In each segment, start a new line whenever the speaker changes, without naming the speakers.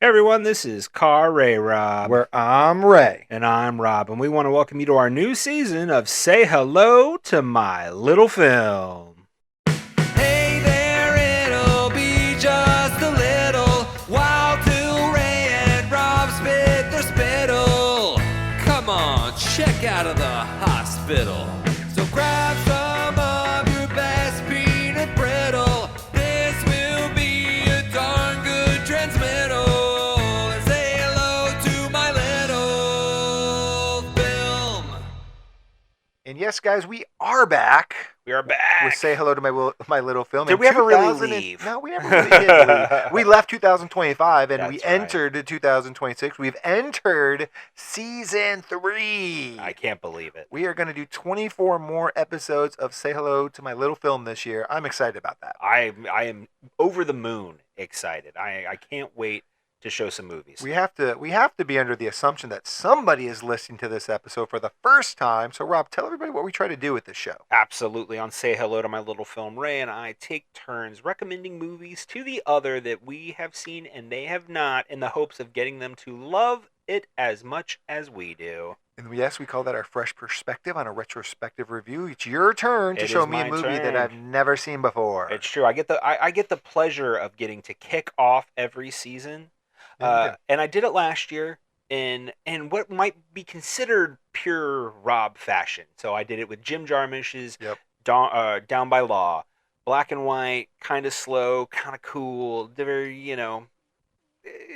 Hey everyone, this is Car Ray Rob.
Where I'm Ray.
And I'm Rob, and we want to welcome you to our new season of Say Hello to My Little Film.
Hey there, it'll be just a little while till Ray and Rob spit their spittle. Come on, check out of the hospital. So grab some of your best peanut brittle. This will be a darn good transmittal. And say hello to my little film.
And yes, guys, we are back.
We are back.
With Say Hello to My Little Film.
Did we ever really leave?
No, we never really did leave. We left 2025 and we
That's right.
entered 2026. We've entered Season 3.
I can't believe it.
We are going to do 24 more episodes of Say Hello to My Little Film this year. I'm excited about that.
I am over the moon excited. I can't wait to show some movies.
We have to be under the assumption that somebody is listening to this episode for the first time. So, Rob, tell everybody what we try to do with this show.
Absolutely. On Say Hello to My Little Film, Ray and I take turns recommending movies to the other that we have seen and they have not, in the hopes of getting them to love it as much as we do.
And yes, we call that our fresh perspective on a retrospective review. It's your turn to
It
show
is
me a
my
movie that
turn.
I've never seen before.
It's true. I get the pleasure of getting to kick off every season. And I did it last year in what might be considered pure Rob fashion. So I did it with Jim Jarmusch's Down by Law. Black and white, kind of slow, kind of cool. Very,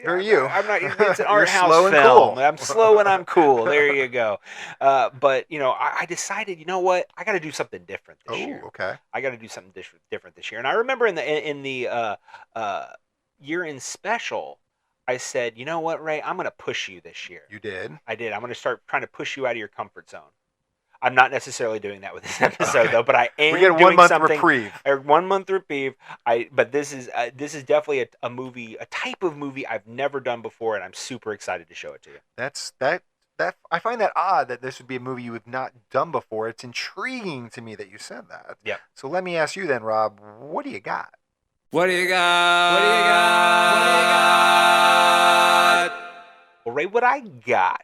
Very you.
I'm not. It's an
You're
art house
slow and
film.
cool.
I'm slow and I'm cool. There you go. But I decided. You know what? I got to do something different this year.
Okay.
I got to do something different this year. And I remember in the year-end special, I said, you know what, Ray? I'm going to push you this year.
You did.
I did. I'm going to start trying to push you out of your comfort zone. I'm not necessarily doing that with this episode, though. But I am.
We get a
doing
1 month
something,
reprieve.
A 1 month reprieve. But this is definitely a movie, a type of movie I've never done before, and I'm super excited to show it to you.
That I find that odd that this would be a movie you have not done before. It's intriguing to me that you said that.
Yep.
So let me ask you then, Rob. What do you got?
What do you got? What do you got? What do you got?
Well, Ray, what I got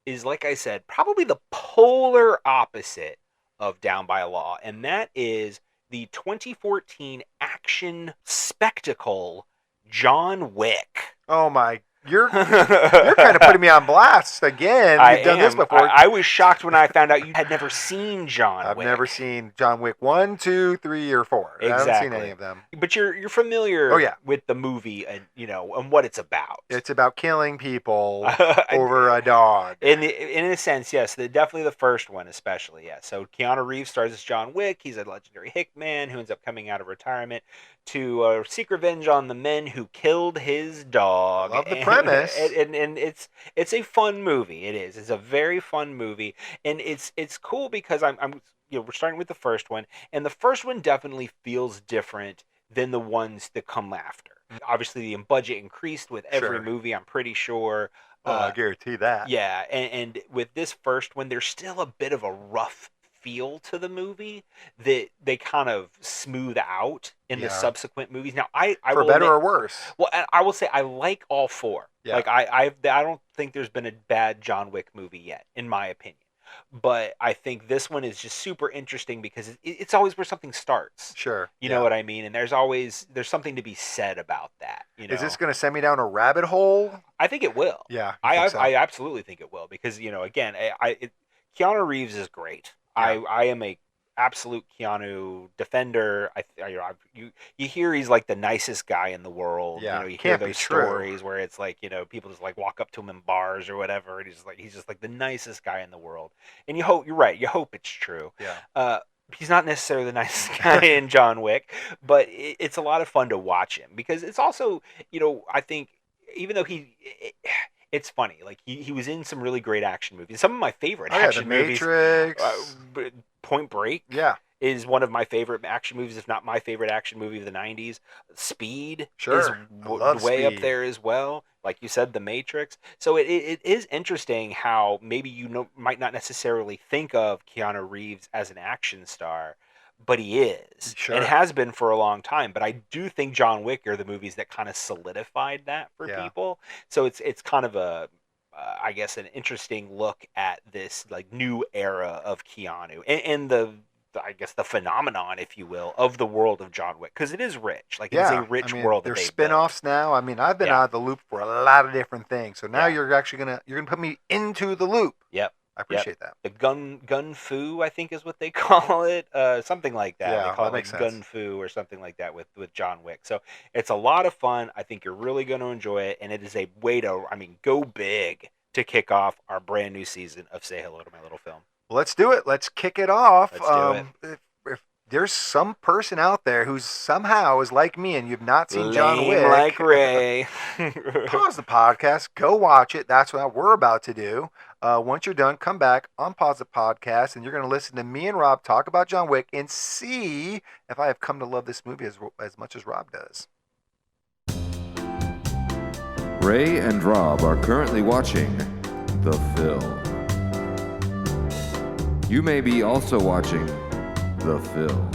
is, like I said, probably the polar opposite of Down by Law, and that is the 2014 action spectacle John Wick.
Oh my! You're kind of putting me on blast again. You've done this before.
I was shocked when I found out you had never seen John Wick.
I've never seen John Wick 1, 2, 3, or 4.
Exactly.
I haven't seen any of them.
But you're familiar with the movie and and what it's about.
It's about killing people over a dog.
In a sense, yes. Definitely the first one, especially, yes. So Keanu Reeves stars as John Wick. He's a legendary hitman who ends up coming out of retirement to seek revenge on the men who killed his dog.
Love the premise.
And it's a fun movie. It is. It's a very fun movie, and it's cool because I'm we're starting with the first one, and the first one definitely feels different than the ones that come after. Obviously, the budget increased with every movie. I'm pretty sure.
I guarantee that.
Yeah, and with this first one, there's still a bit of a rough feel to the movie that they kind of smooth out in the subsequent movies. Now, I
for
will
better
admit,
or worse.
Well, I will say I like all four.
Yeah.
Like I don't think there's been a bad John Wick movie yet, in my opinion. But I think this one is just super interesting because it's always where something starts.
Sure.
You know what I mean? And there's something to be said about that.
Is this going to send me down a rabbit hole?
I think it will.
Yeah.
I absolutely think it will because again, Keanu Reeves is great. Yeah. I am a absolute Keanu defender. You hear he's like the nicest guy in the world.
Yeah,
you hear those stories where it's like people just like walk up to him in bars or whatever, and he's just like the nicest guy in the world. And you're right. You hope it's true.
Yeah.
He's not necessarily the nicest guy in John Wick, but it's a lot of fun to watch him because it's also I think even though it's funny. Like he was in some really great action movies. Some of my favorite action movies.
Matrix.
Point Break.
Yeah.
Is one of my favorite action movies, if not my favorite action movie of the 90s. Speed is way up there as well. Like you said, The Matrix. So it is interesting how maybe might not necessarily think of Keanu Reeves as an action star, but he is.
Sure.
And has been for a long time. But I do think John Wick are the movies that kind of solidified that for people. So it's kind of a I guess an interesting look at this like new era of Keanu and the I guess the phenomenon, if you will, of the world of John Wick, because it is rich. Like it's a rich world. That
there's
they've
spin-offs now. I mean, I've been out of the loop for a lot of different things. So now you're actually gonna put me into the loop.
Yep.
I appreciate that.
The gun fu, I think, is what they call it. Something like that.
Yeah,
they call
that
it
makes
like
sense.
gun fu or something like that with John Wick. So it's a lot of fun. I think you're really going to enjoy it, and it is a way to, go big to kick off our brand new season of Say Hello to My Little Film.
Let's do it. Let's kick it off.
Let's do it.
If there's some person out there who somehow is like me and you've not seen John
Lame
Wick,
like Ray.
pause the podcast, go watch it. That's what we're about to do. Once you're done, come back, unpause the podcast, and you're going to listen to me and Rob talk about John Wick and see if I have come to love this movie as much as Rob does.
Ray and Rob are currently watching The Film. You may be also watching The Film.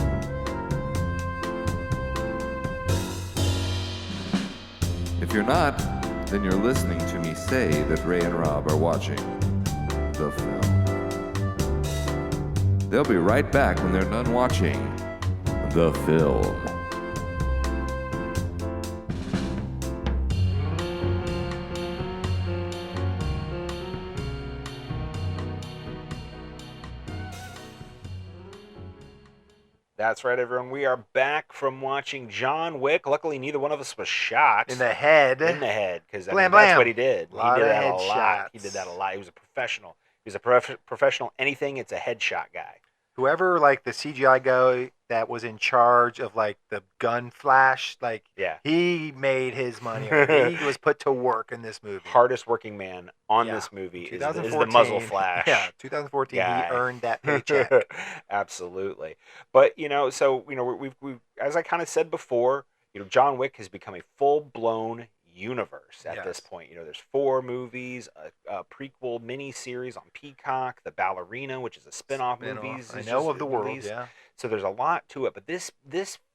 If you're not, then you're listening to me say that Ray and Rob are watching The Film. They'll be right back when they're done watching The Film.
That's right, everyone. We are back from watching John Wick. Luckily, neither one of us was shot.
In the head.
Because
Blam,
that's
blam.
what he did. He
Lot
did
of
that a
head
lot.
shots.
He did that a lot. He was a professional. He was a professional. Anything, it's a headshot guy.
Whoever, like, the CGI guy that was in charge of, like, the gun flash, like, he made his money. He was put to work in this movie.
Hardest working man on this movie is the muzzle flash.
Yeah, 2014, he earned that paycheck.
Absolutely. But, so, we've as I kind of said before, John Wick has become a full-blown universe at this point. There's 4 movies, a prequel mini-series on Peacock, The Ballerina, which is a spin-off movie.
I know of the world, yeah.
So there's a lot to it, but this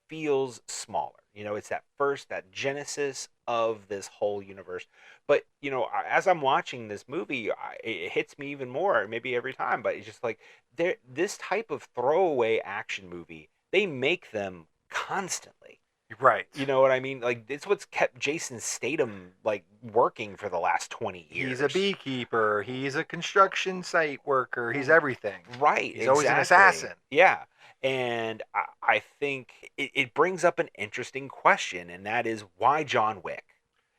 feels smaller. It's that genesis of this whole universe. But, as I'm watching this movie, it hits me even more, maybe every time, but it's just like, this type of throwaway action movie, they make them constantly.
Right.
You know what I mean? Like, it's what's kept Jason Statham, like, working for the last 20 years.
He's a beekeeper. He's a construction site worker. He's everything.
Right.
He's always an assassin.
Yeah. And I think it brings up an interesting question, and that is, why John Wick?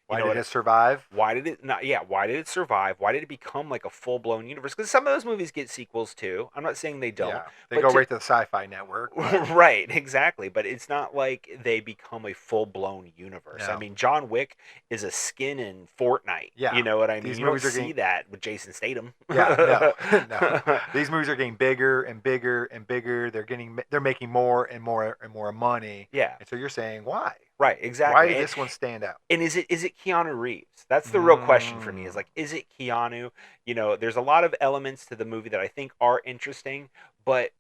Why did it survive?
Why did it not? Yeah, why did it survive? Why did it become like a full-blown universe? Because some of those movies get sequels too. I'm not saying they don't.
Yeah, they go right to the Sci-Fi Network.
Right, exactly. But it's not like they become a full-blown universe.
No.
I mean, John Wick is a skin in Fortnite.
Yeah,
you know what I mean.
These
You don't
movies are
see that with Jason Statham.
Yeah, no. These movies are getting bigger and bigger and bigger. They're making more and more and more money.
Yeah.
And so you're saying why?
Right, exactly.
Why did this one stand out?
And is it Keanu Reeves? That's the real question for me. Is like, is it Keanu? There's a lot of elements to the movie that I think are interesting, but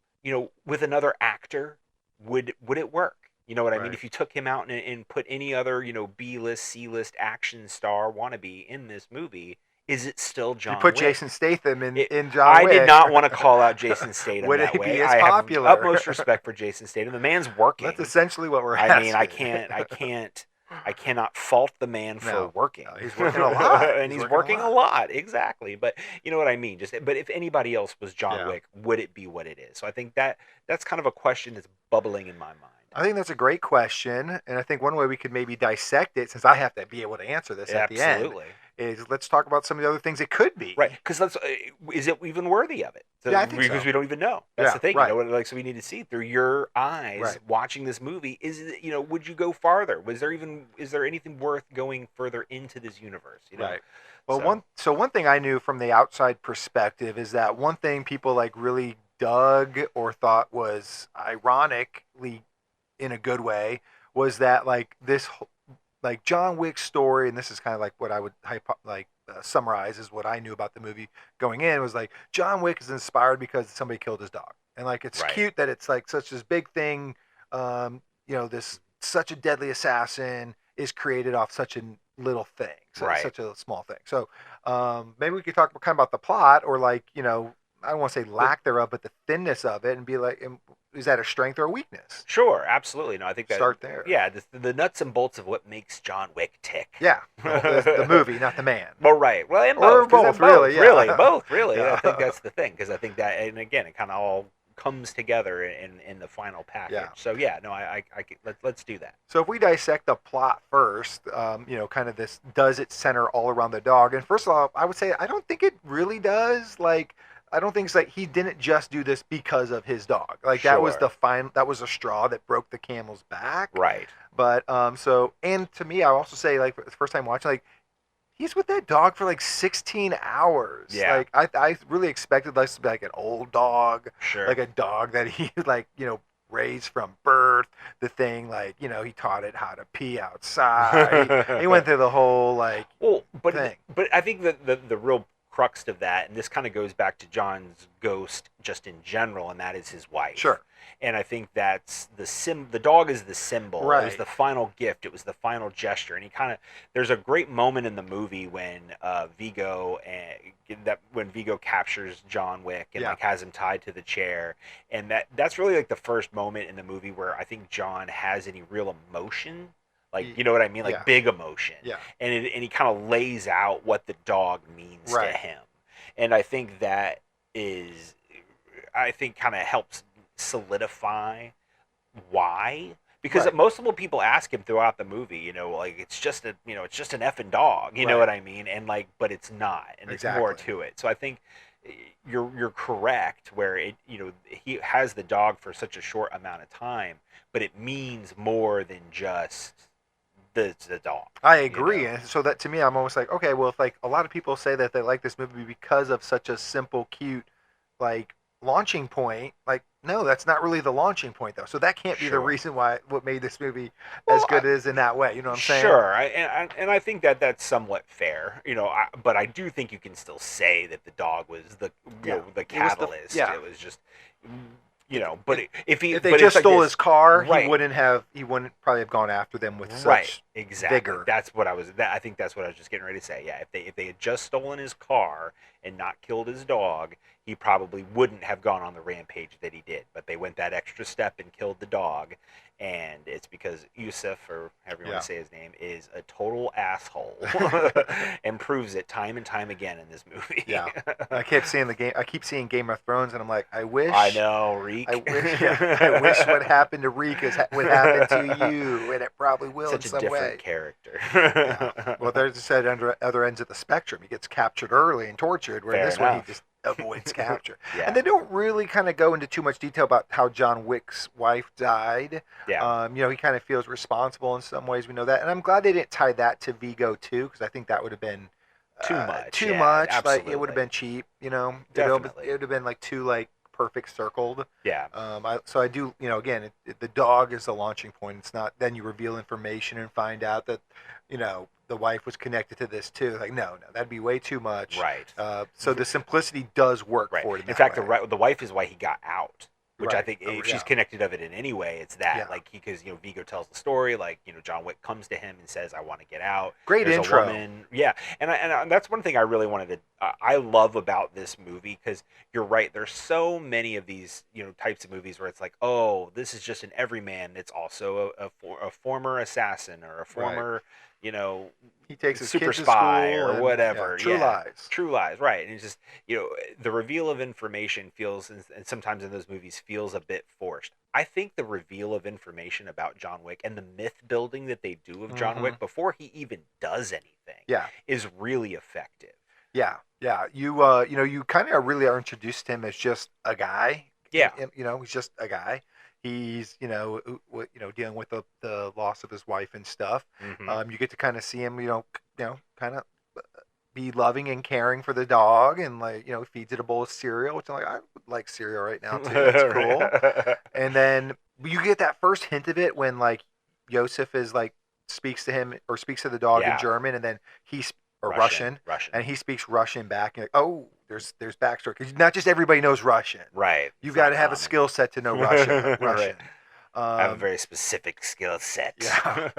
with another actor, would it work? You know what I mean? If you took him out and put any other B-list, C-list action star wannabe in this movie, is it still John Wick?
You put Jason Statham in John Wick.
I did not want to call out Jason Statham
Would
that
it
way.
be as
I
popular?
have utmost respect for Jason Statham. The man's working.
That's essentially what we're asking.
I mean, I cannot fault the man for working.
No, he's working a lot.
And he's working a lot. Exactly. But you know what I mean? But if anybody else was John Wick, would it be what it is? So I think that's kind of a question that's bubbling in my mind.
I think that's a great question, and I think one way we could maybe dissect it, since I have to be able to answer this at the end, is let's talk about some of the other things it could be.
Right, because is it even worthy of it? So,
yeah, I think
because
so.
we don't even know. That's the thing.
Right.
So we need to see through your eyes watching this movie. Is it, would you go farther? Is there anything worth going further into this universe?
Right. Well, one thing I knew from the outside perspective is that one thing people like really dug or thought was ironically in a good way was that like this like John Wick's story, and this is kind of like what I would summarize is what I knew about the movie going in, was like John Wick is inspired because somebody killed his dog, and like it's
Right.
cute that it's like such this big thing. This such a deadly assassin is created off such a little thing,
Right.
such a small thing. So maybe we could talk kind of about the plot, or like I don't want to say lack thereof, but the thinness of it, and be like, is that a strength or a weakness?
Sure, absolutely. No, I think that
Start there.
Yeah, the nuts and bolts of what makes John Wick tick.
Yeah, the movie, not the man.
Well, right. Well, and
Or
both,
both, really, yeah.
really, both, really.
Yeah.
I think that's the thing, because I think that, and again, it kind of all comes together in the final package.
Yeah.
So yeah, no, let's do that.
So if we dissect the plot first, kind of this, does it center all around the dog? And first of all, I would say I don't think it really does. Like, I don't think it's like he didn't just do this because of his dog. Like that was
Sure.
that was a straw that broke the camel's back.
Right.
But and to me, I also say, like, for the first time watching, like, he's with that dog for like 16 hours.
Yeah.
Like I really expected this to be like an old dog,
Sure.
like a dog that he like raised from birth. The thing, like, he taught it how to pee outside. He went through the whole like thing.
But I think that the real crux of that, and this kind of goes back to John's ghost just in general, and that is his wife.
Sure.
And I think that's the dog is the symbol.
Right.
It was the final gift. It was the final gesture. And there's a great moment in the movie when Vigo captures John Wick and like has him tied to the chair. And that's really like the first moment in the movie where I think John has any real emotion. Like, you know what I mean? Like big emotion.
Yeah.
And he kind of lays out what the dog means to him. And I think that kind of helps solidify why. Because multiple people ask him throughout the movie, like, it's just an effing dog, you know what I mean? And like, but it's not, and it's more to it. So I think you're correct where he has the dog for such a short amount of time, but it means more than just the dog.
I agree. And so that, to me, I'm almost like, okay, well, if like a lot of people say that they like this movie because of such a simple, cute, like, launching point, like, no, that's not really the launching point, though. So that can't be the reason what made this movie as good as in that way. You know what I'm saying?
Sure, and I think that that's somewhat fair. But I do think you can still say that the dog was the catalyst. It was just. But if
they just stole his car,
right.
he wouldn't probably have gone after them with such vigor.
I think that's what I was just getting ready to say. Yeah, if they had just stolen his car and not killed his dog, he probably wouldn't have gone on the rampage that he did. But they went that extra step and killed the dog, and it's because Yusuf, or however you want to say his name, is a total asshole and proves it time and time again in this movie.
Yeah, I keep seeing Game of Thrones, and I'm like, I wish.
I know, Reek.
I wish what happened to Reek would happen to you, and it probably will in some way.
Such a different character.
Yeah. Well, there's a set other ends of the spectrum. He gets captured early and tortured, where this one he just avoids capture. And they don't really kind of go into too much detail about how John Wick's wife died.
Yeah.
He kind of feels responsible in some ways. We know that, and I'm glad they didn't tie that to Vigo too, because I think that would have been
too much.
Too much.
Absolutely.
Like, it would have been cheap.
Definitely.
It would have been like too like perfect circled.
Yeah.
So I do. Again, the dog is the launching point. It's not. Then you reveal information and find out that, the wife was connected to this too. Like, no, that'd be way too much.
Right.
So the simplicity does work for it.
In fact, the wife is why he got out, which I think if she's connected of it in any way, it's that.
Yeah.
Like, because Vigo tells the story. Like, John Wick comes to him and says, "I want to get out."
Great
There's
intro.
A woman. Yeah, and that's one thing I really wanted to. I love about this movie, because you're right. There's so many of these types of movies where it's like, oh, this is just an everyman that's also a former assassin or a former.
He takes his
super
kids to
spy
school
or
and,
whatever.
True
lies, right? And it's just the reveal of information feels, and sometimes in those movies feels a bit forced. I think the reveal of information about John Wick and the myth building that they do of John Wick before he even does anything, is really effective.
Yeah. You kind of really are introduced to him as just a guy.
Yeah.
He's just a guy. He's, dealing with the loss of his wife and stuff.
Mm-hmm.
You get to kind of see him, kind of be loving and caring for the dog, and like, feeds it a bowl of cereal, which I'm like, I would like cereal right now too. It's cool. And then you get that first hint of it when like Yosef is like speaks to him or speaks to the dog in German, and then Russian, and he speaks Russian back. And like, oh, there's backstory because not just everybody knows Russian.
Right.
You've
It's
got
not
to have a
common.
skill set to know Russian.
Right. I have a
Um,
very specific skill set.
Yeah.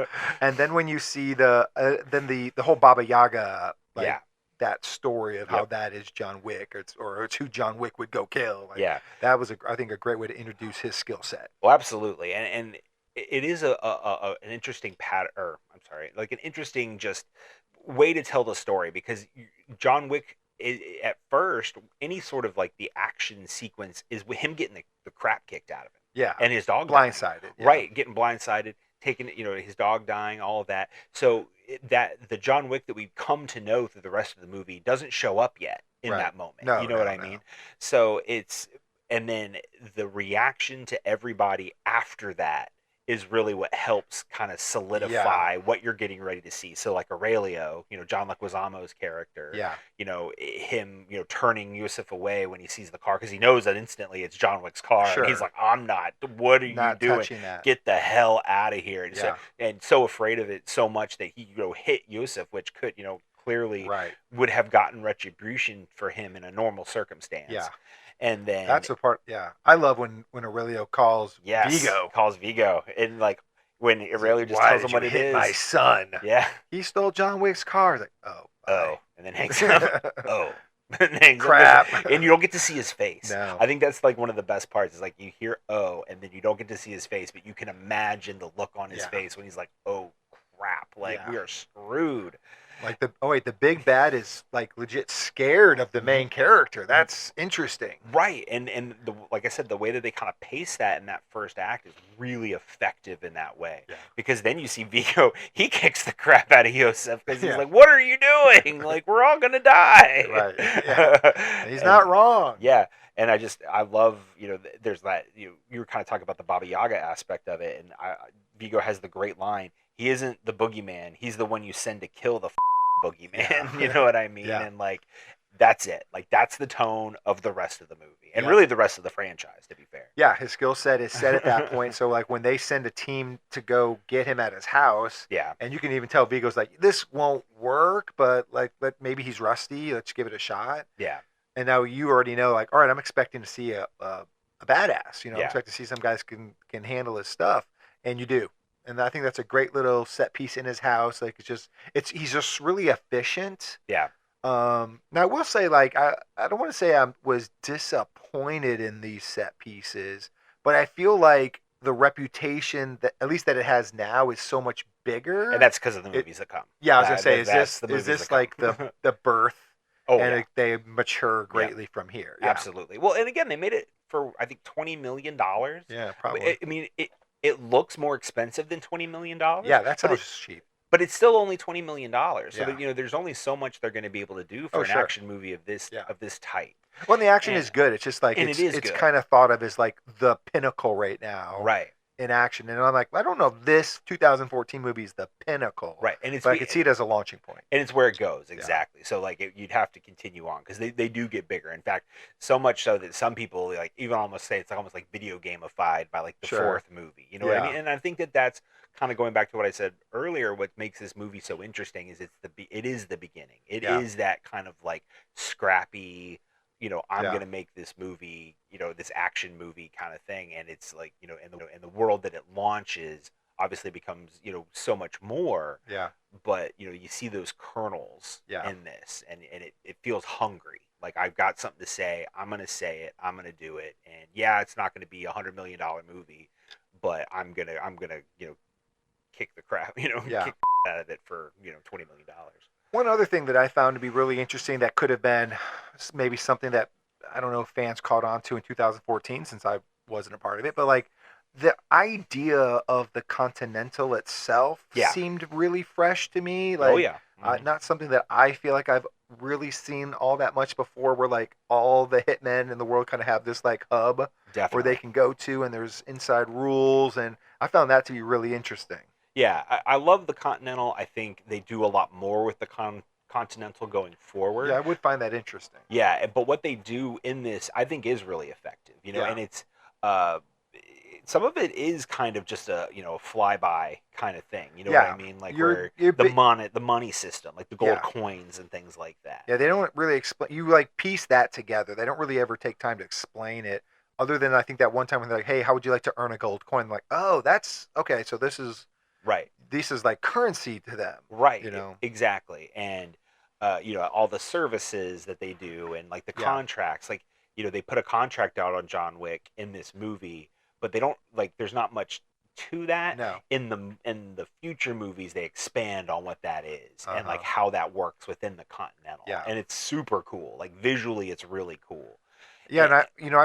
And then when you see the whole Baba Yaga, like
Yeah.
that story of how
Yep.
that is John Wick, or it's who John Wick would go kill. Like,
Yeah.
that was I think a great way to introduce his skill set.
Well, absolutely, and it is an interesting pattern. Or I'm sorry, like an interesting just way to tell the story because John Wick at first any sort of like the action sequence is with him getting the crap kicked out of him.
Yeah.
And his dog dying.
Blindsided. Yeah.
Right, getting blindsided, taking his dog dying, all of that. So that the John Wick that we come to know through the rest of the movie doesn't show up yet in
Right.
that moment.
No,
you know what I
no.
mean? So and then the reaction to everybody after that is really what helps kind of solidify what you're getting ready to see. So like Aurelio, John Leguizamo's character,
Yeah.
him, turning Yusuf away when he sees the car because he knows that instantly it's John Wick's car.
Sure.
And he's like, I'm not. What are
Not
you doing?
touching that.
Get the hell out of here. And,
Yeah.
so afraid of it so much that he hit Yusuf, which could, clearly
Right.
would have gotten retribution for him in a normal circumstance.
Yeah.
And then
That's the part. Yeah. I love when Aurelio calls Vigo.
calls Vigo, and like when Aurelio just
Why
tells
did
him
you
what it
hit
is.
my son?
Yeah.
He stole John Wick's car. It's like,
Oh, and then hangs up. Oh, and hangs
Crap.
up. And you don't get to see his face.
No.
I think that's like one of the best parts. Is like you hear "oh," and then you don't get to see his face, but you can imagine the look on his
Yeah.
face when he's like, "Oh crap! Like
Yeah.
we are screwed."
Like the big bad is like legit scared of the main character. That's interesting.
Right, and like I said, the way that they kind of pace that in that first act is really effective in that way.
Yeah.
Because then you see Vigo, he kicks the crap out of Yosef because he's
Yeah.
like, "What are you doing? Like we're all gonna die."
Right. Yeah. He's not wrong.
Yeah, and I love there's that you were kind of talking about the Baba Yaga aspect of it, and Vigo has the great line. He isn't the boogeyman. He's the one you send to kill the boogeyman.
Yeah.
You know what I mean?
Yeah.
And like that's it. Like that's the tone of the rest of the movie, and
Yeah.
really the rest of the franchise. To be fair.
Yeah, his skill set is set at that point. So like when they send a team to go get him at his house,
Yeah.
and you can even tell Vigo's like, this won't work, but like maybe he's rusty. Let's give it a shot.
Yeah.
And now you already know, like, all right, I'm expecting to see a badass. I'm
Yeah.
expecting to see some guys can handle his stuff, and you do. And I think that's a great little set piece in his house. Like he's just really efficient.
Yeah.
Now I will say, like, I don't want to say I was disappointed in these set pieces, but I feel like the reputation that at least that it has now is so much bigger.
And that's because of the movies that come.
Yeah, I was gonna say,
That's the
is
movies
this
that
like
come.
the birth?
Oh,
and
yeah.
they mature greatly from here. Yeah.
Absolutely. Well, and again, they made it for I think $20 million.
Yeah, probably.
I mean, it looks more expensive than $20 million.
Yeah, that sounds cheap.
But it's still only $20 million. So
Yeah.
that, there's only so much they're going to be able to do for
Oh,
an
sure.
action movie of this type.
Well, and the action
And-
is good. It's just like
and
it's
it is good.
kind of thought of as like the pinnacle right now,
Right.
in action. And I'm like, I don't know if this 2014 movie is the pinnacle,
Right. And it's
but I could see it as a launching point.
and it's where it goes exactly. So like you'd have to continue on because they do get bigger. In fact, so much so that some people like even almost say it's like almost like video gamified by like the
Sure.
fourth movie. You know what I
Yeah.
mean? And I think that's kind of going back to what I said earlier. What makes this movie so interesting is it is the beginning. It is that kind of like scrappy. I'm
Yeah.
going to make this movie, this action movie kind of thing. And it's like, in the world that it launches obviously becomes, so much more.
Yeah.
But, you see those kernels
Yeah.
in this and it feels hungry. Like I've got something to say. I'm going to say it. I'm going to do it. And yeah, it's not going to be $100 million movie, but I'm going to, kick the crap,
Yeah.
kick the out of it for, $20 million.
One other thing that I found to be really interesting that could have been maybe something that I don't know if fans caught on to in 2014 since I wasn't a part of it, but like the idea of the Continental itself seemed really fresh to me. Like,
Oh yeah. Mhm.
not something that I feel like I've really seen all that much before, where like all the hitmen in the world kind of have this like hub
Definitely.
where they can go to, and there's inside rules, and I found that to be really interesting.
Yeah, I love the Continental. I think they do a lot more with the Continental going forward.
Yeah, I would find that interesting.
Yeah, but what they do in this, I think, is really effective.
Yeah.
And it's some of it is kind of just a flyby kind of thing. You know what I mean? Like where
you're
the money system, like the gold
Yeah.
coins and things like that.
Yeah, they don't really explain. You like piece that together. They don't really ever take time to explain it, other than I think that one time when they're like, "Hey, how would you like to earn a gold coin?" I'm like, oh, that's okay. So
Right.
this is like currency to them,
Right.
you know?
Exactly. And all the services that they do and like the
Yeah.
contracts, like they put a contract out on John Wick in this movie, but they don't like there's not much to that.
No.
In the future movies they expand on what that is and like
Uh-huh.
how that works within the Continental.
Yeah.
And it's super cool. Like visually it's really cool.
Yeah,
And-
and I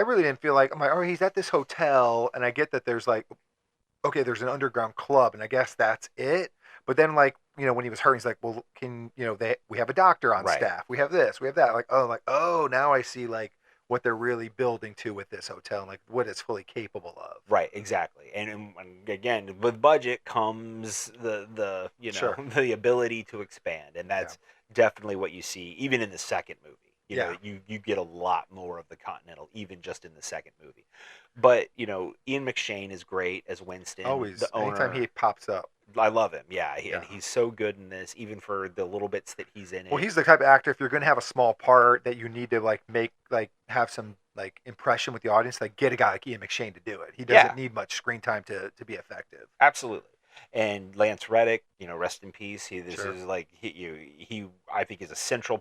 really didn't feel like I'm like, oh, he's at this hotel, and I get that there's like, okay, there's an underground club, and I guess that's it. But then like, when he was hurt, he's like, well, we have a doctor on
Right.
staff, we have this, we have that, like, oh, now I see like what they're really building to with this hotel, and like what it's fully capable of.
Right, exactly. And again, with budget comes the
Sure.
the ability to expand, and that's definitely what you see even in the second movie. You get a lot more of the Continental even just in the second movie. But Ian McShane is great as Winston,
Always,
the owner.
anytime he pops up.
I love him. Yeah,
Yeah.
and he's so good in this, even for the little bits that he's in it.
Well, he's the type of actor, if you're going to have a small part that you need to like make like have some like impression with the audience, like get a guy like Ian McShane to do it. He doesn't need much screen time to be effective.
Absolutely. And Lance Reddick, rest in peace. This
Sure.
is like he I think is a center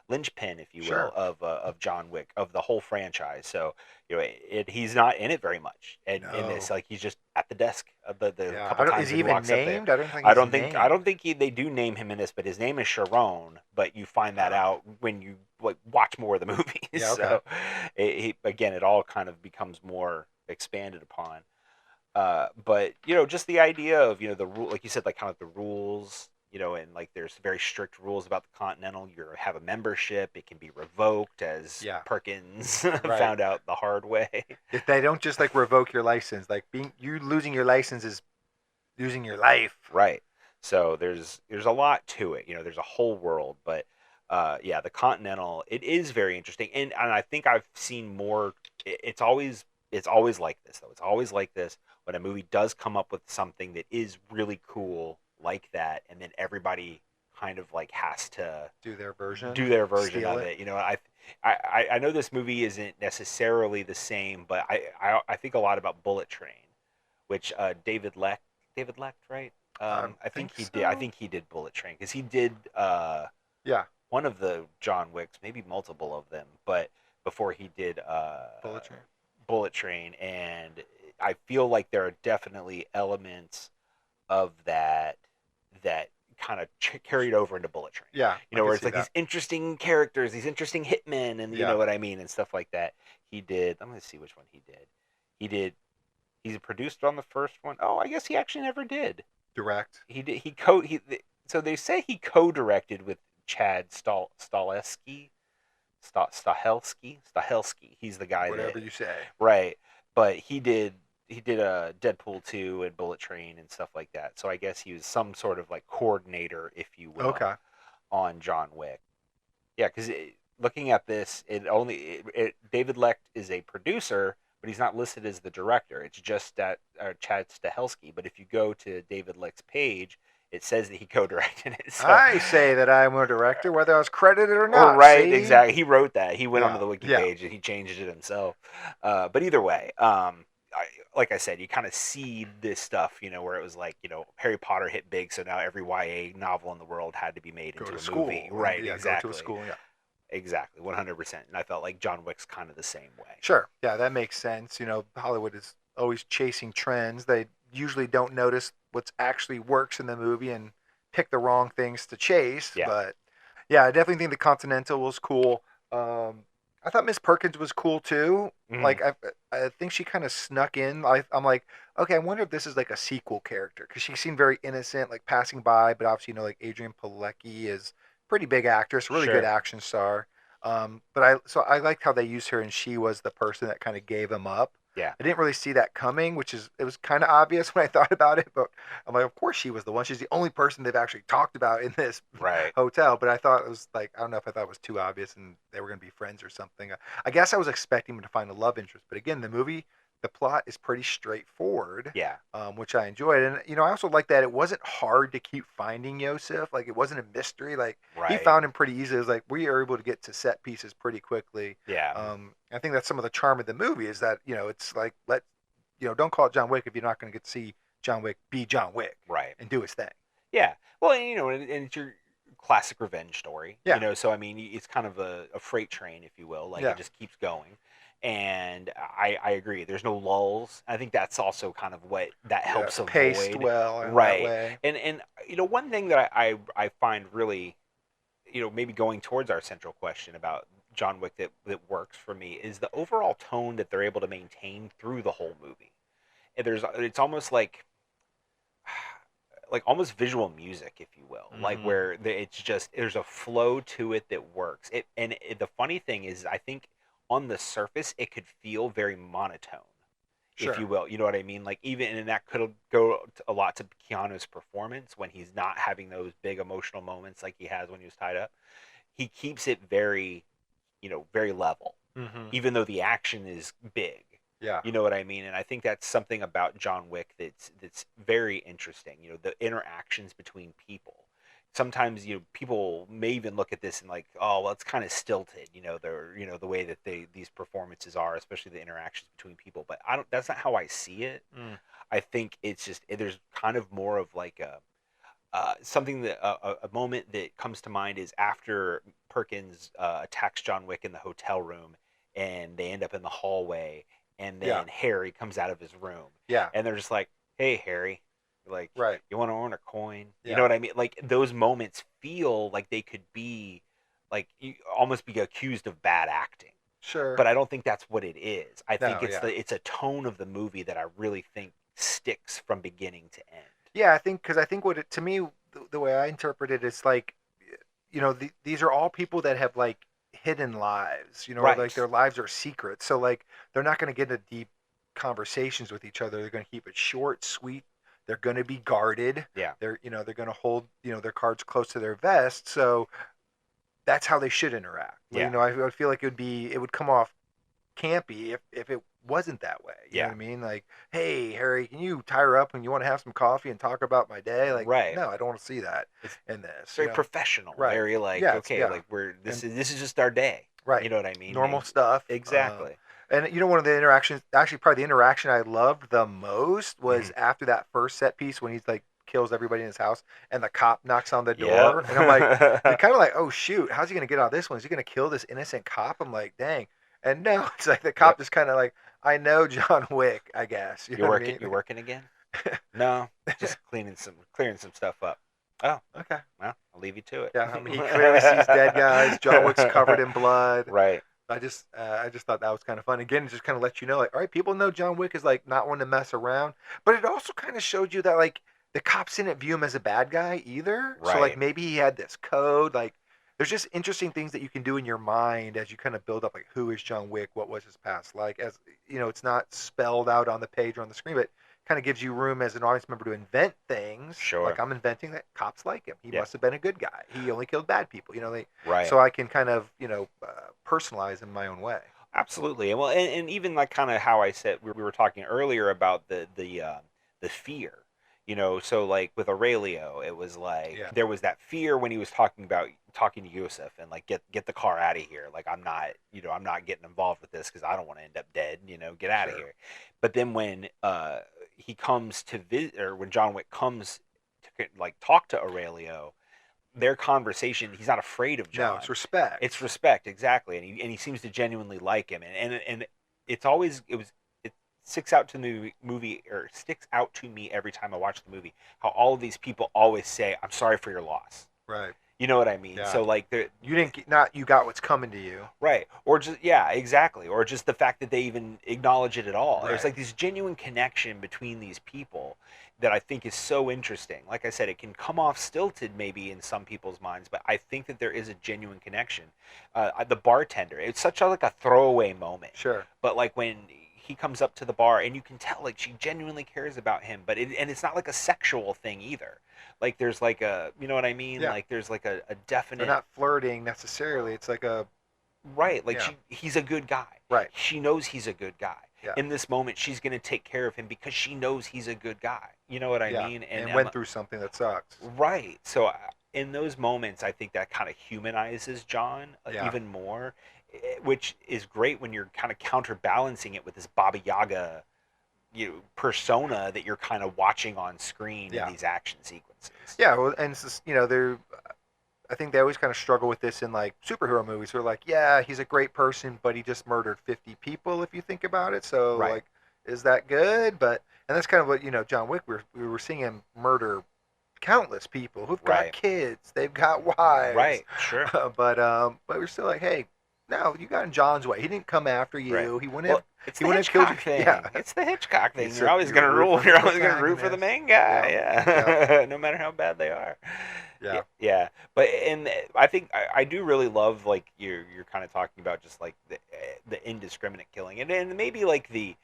linchpin, if you will,
Sure.
of John Wick, of the whole franchise. So he's not in it very much, and in this, like he's just at the desk the
Yeah.
couple times
Is he
when
even
walks up there.
named? I don't think.
I
He's
don't think
named.
I don't think they do name him in this, but his name is Sharon. But you find that out when you like watch more of the movies.
Yeah, okay.
So again, it all kind of becomes more expanded upon. But just the idea of the rule, like you said, like kind of the rules. And like there's very strict rules about the Continental. You have a membership; it can be revoked, as Perkins found out the hard way.
If they don't just like revoke your license, like you losing your license is losing your life.
Right. So there's a lot to it. There's a whole world, but the Continental, it is very interesting, and I think I've seen more. It's always like this though. It's always like this when a movie does come up with something that is really cool like that, and then everybody kind of like has to
do their version
of
it.
it. I know this movie isn't necessarily the same, but I think a lot about Bullet Train, which David Lecht, right? I think he did. I think he did Bullet Train because he did one of the John Wicks, maybe multiple of them, but before he did Bullet Train, and I feel like there are definitely elements of that kind of carried over into Bullet Train.
Yeah,
where it's like these interesting characters, these interesting hitmen, and you know what I mean, and stuff like that. He did. I'm going to see which one he did. He's produced on the first one. Oh, I guess he actually never did
direct.
He did. So they say he co-directed with Chad Stahelski. He's the guy.
Whatever you say.
Right, but he did Deadpool 2 and Bullet Train and stuff like that. So I guess he was some sort of like coordinator, if you will, on John Wick. Yeah, because looking at this, David Lecht is a producer, but he's not listed as the director. It's just that Chad Stahelski. But if you go to David Lecht's page, it says that he co-directed it. So.
I say that I'm a director, whether I was credited or not.
Oh, right,
see?
exactly. He wrote that. He went onto the wiki page and he changed it himself. But either way, like I said, you kind of see this stuff, where it was like, Harry Potter hit big, so now every YA novel in the world had to be made into a movie. Right, exactly.
Go to a school,
Exactly, 100%. And I felt like John Wick's kind of the same way.
Sure. Yeah, that makes sense. Hollywood is always chasing trends. They usually don't notice what actually works in the movie and pick the wrong things to chase. Yeah. But, yeah, I definitely think the Continental was cool. I thought Miss Perkins was cool, too. Mm-hmm. Like, I think she kind of snuck in. I'm like, okay, I wonder if this is like a sequel character. Because she seemed very innocent, like passing by. But obviously, like Adrienne Palicki is pretty big actress, really good action star. But I liked how they used her, and she was the person that kind of gave him up.
Yeah.
I didn't really see that coming, it was kind of obvious when I thought about it. But I'm like, of course she was the one. She's the only person they've actually talked about in this
Right.
hotel. But I thought it was like, I don't know if I thought it was too obvious and they were going to be friends or something. I guess I was expecting him to find a love interest. But again, the plot is pretty straightforward.
Yeah.
Which I enjoyed. And, I also like that it wasn't hard to keep finding Yosef. Like, it wasn't a mystery. Like, he
Right.
found him pretty easily. It was like, we are able to get to set pieces pretty quickly.
Yeah.
I think that's some of the charm of the movie is that, it's like, don't call it John Wick if you're not going to get to see John Wick be John Wick.
Right.
And do his thing.
Yeah. Well, and it's your classic revenge story.
Yeah.
So I mean, it's kind of a freight train, if you will. Like,
Yeah.
it just keeps going. And I agree. There's no lulls. I think that's also kind of what that helps avoid.
Paced well in
Right.
that way.
And one thing that I find really, maybe going towards our central question about John Wick that works for me is the overall tone that they're able to maintain through the whole movie. And it's almost like almost visual music, if you will, like where it's just there's a flow to it that works. The funny thing is, I think on the surface it could feel very monotone,
Sure.
if you will. You know what I mean? Like, even and that could go a lot to Keanu's performance when he's not having those big emotional moments like he has when he was tied up. He keeps it very, very level, even though the action is big.
Yeah.
You know what I mean? And I think that's something about John Wick that's very interesting. The interactions between people. Sometimes people may even look at this and like, oh, well, it's kind of stilted. They're the way that these performances are, especially the interactions between people. But that's not how I see it. I think it's just there's kind of more of like something that a moment that comes to mind is after Perkins attacks John Wick in the hotel room, and they end up in the hallway. And then Harry comes out of his room. Yeah. And they're just like, hey, Harry, like,
right.
You want to earn a coin?
Yeah.
You know what I mean? Like, those moments feel like they could be, like, you almost be accused of bad acting.
Sure.
But I don't think that's what it is. I think it's a tone of the movie that I really think sticks from beginning to end.
Yeah, because I think to me, the way I interpret it is like, these are all people that have like hidden lives,
Right.
like their lives are secret. So like they're not going to get into deep conversations with each other. They're going to keep it short, sweet. They're going to be guarded.
Yeah.
They're going to hold, their cards close to their vest. So that's how they should interact.
Yeah.
I feel like it would come off campy if it wasn't that way. You know what I mean? Like, hey, Harry, can you tie her up when you want to have some coffee and talk about my day? Like,
right.
No, I don't want to see that in this.
It's very professional.
Right.
Very like, like this is just our day.
Right.
You know what I mean?
Normal stuff.
Exactly.
And one of the interactions, actually probably the interaction I loved the most was after that first set piece when he's like kills everybody in his house and the cop knocks on the door. And I'm like, you're kind of like, oh shoot, how's he going to get out of this one? Is he going to kill this innocent cop? I'm like, dang. And no, it's like the cop just kind of like, I know John Wick, I guess.
You're working. I mean? You're working again? No, just clearing some stuff up. Oh,
okay.
Well, I'll leave you to it.
Yeah, I mean, he clearly sees dead guys. John Wick's covered in blood.
Right.
I just thought that was kind of fun. Again, it just kind of lets you know, like, all right, people know John Wick is like not one to mess around, but it also kind of showed you that like the cops didn't view him as a bad guy either.
Right.
So like maybe he had this code. Like, there's just interesting things that you can do in your mind as you kind of build up, like, who is John Wick? What was his past like? As it's not spelled out on the page or on the screen, but kind of gives you room as an audience member to invent things.
Sure.
Like, I'm inventing that cops like him. He must have been a good guy. He only killed bad people.
Right.
So I can kind of personalize in my own way.
Absolutely. Well, and even like kind of how I said we were talking earlier about the fear. So like with Aurelio, it was like there was that fear when he was talking to Yusuf and like get the car out of here. Like, I'm not getting involved with this because I don't want to end up dead. Get out of here. But then when he comes to visit, or when John Wick comes to like talk to Aurelio, their conversation, he's not afraid of John.
No, it's respect.
It's respect, exactly, and he seems to genuinely like him, and it sticks out to the movie, or sticks out to me every time I watch the movie, how all of these people always say, "I'm sorry for your loss."
Right.
You know what I mean?
Yeah.
So like
you got what's coming to you.
Right. Or just exactly. Or just the fact that they even acknowledge it at all.
Right.
There's like this genuine connection between these people that I think is so interesting. Like I said, it can come off stilted maybe in some people's minds, but I think that there is a genuine connection. The bartender, it's such like a throwaway moment.
Sure.
But like when he comes up to the bar, and you can tell like she genuinely cares about him, and it's not like a sexual thing either. Like there's like a, you know what I mean?
Yeah.
Like there's like a
They're
definite,
not flirting necessarily. It's like a
right. Like
Yeah.
he's a good guy.
Right.
She knows he's a good guy.
Yeah.
In this moment, she's gonna take care of him because she knows he's a good guy. You know what I
yeah.
mean?
And went through something that sucks.
Right. So in those moments, I think that kind of humanizes John
Yeah.
even more, which is great when you're kind of counterbalancing it with this Baba Yaga, persona that you're kind of watching on screen
Yeah.
in these action sequences.
Yeah, well, and it's just, they're. I think they always kind of struggle with this in like superhero movies. They're like, yeah, he's a great person, but he just murdered 50 people. If you think about it, so
Right.
like, is that good? But and that's kind of what John Wick. We were seeing him murder countless people who've got
Right.
kids, they've got wives,
Right. Sure.
but we're still like, hey, no, you got in John's way. He didn't come after you.
Right.
He wouldn't
Well,
have.
it's
he
the
wouldn't have killed
Hitchcock
you.
thing.
Yeah.
It's the Hitchcock thing.
It's
You're
a-
always
you're
gonna
root
rule.
for
You're
the
always gonna root for the
protagonist.
main guy.
Yeah.
Yeah. No matter how bad they are.
Yeah.
Yeah. But I think I do really love like you're kind of talking about just like the indiscriminate killing, and maybe like the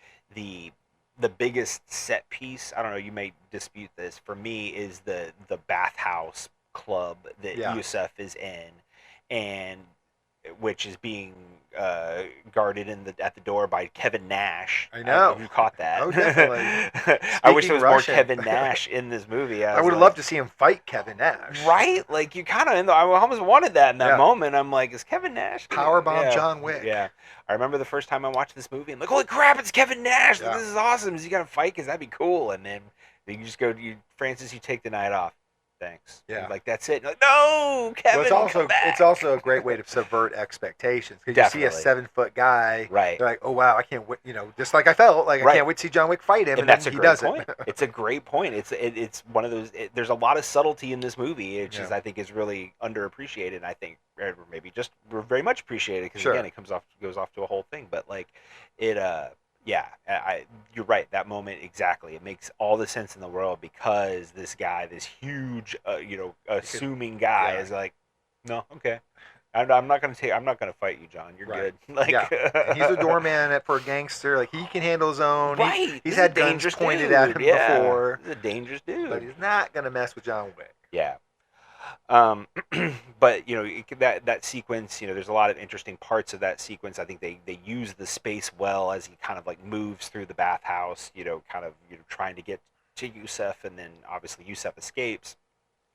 biggest set piece. I don't know. You may dispute this. For me, is the bathhouse club that
Yeah.
Yusuf is in, and which is being guarded at the door by Kevin Nash.
I know.
You caught that.
Oh, definitely.
I wish
Speaking
there was
Russian.
more Kevin Nash in this movie.
I would have loved to see him fight Kevin Nash.
Right? Like you kind of, I almost wanted that in that
Yeah.
moment. I'm like, is Kevin Nash
Powerbomb
Yeah.
John Wick.
Yeah. I remember the first time I watched this movie. I'm like, holy crap, it's Kevin Nash. Like,
Yeah.
this is awesome. Is he gonna fight? Cause that'd be cool. And then you just go, Francis, you take the night off. Thanks.
Yeah.
And like that's it. And like, no, Kevin.
Well,
come back.
it's also a great way to subvert expectations because you see a
Definitely.
7-foot guy,
Right.
They're like, oh wow, I can't wait. Just like I felt like I
Right.
can't wait to see John Wick fight him,
And
and
that's a
then he
great
does
point.
it.
It's a great point. It's one of those. There's a lot of subtlety in this movie, which is
Yeah.
I think is really underappreciated. And I think or maybe just very much appreciated because
Sure.
again, it goes off to a whole thing. But like it, yeah, you're right. That moment exactly. It makes all the sense in the world because this guy, this huge, assuming guy,
yeah.
is like, no, okay. I'm not gonna fight you, John. You're
Right.
good. Like,
Yeah. And he's a doorman for a gangster. Like he can handle his own.
right.
He's
This is
had
a
guns
dangerous
pointed
dude.
at him
Yeah.
before,
He's a dangerous dude.
but he's not gonna mess with John Wick.
Yeah. But that sequence, there's a lot of interesting parts of that sequence. I think they use the space well as he kind of like moves through the bathhouse, trying to get to Yusuf, and then obviously Yusuf escapes,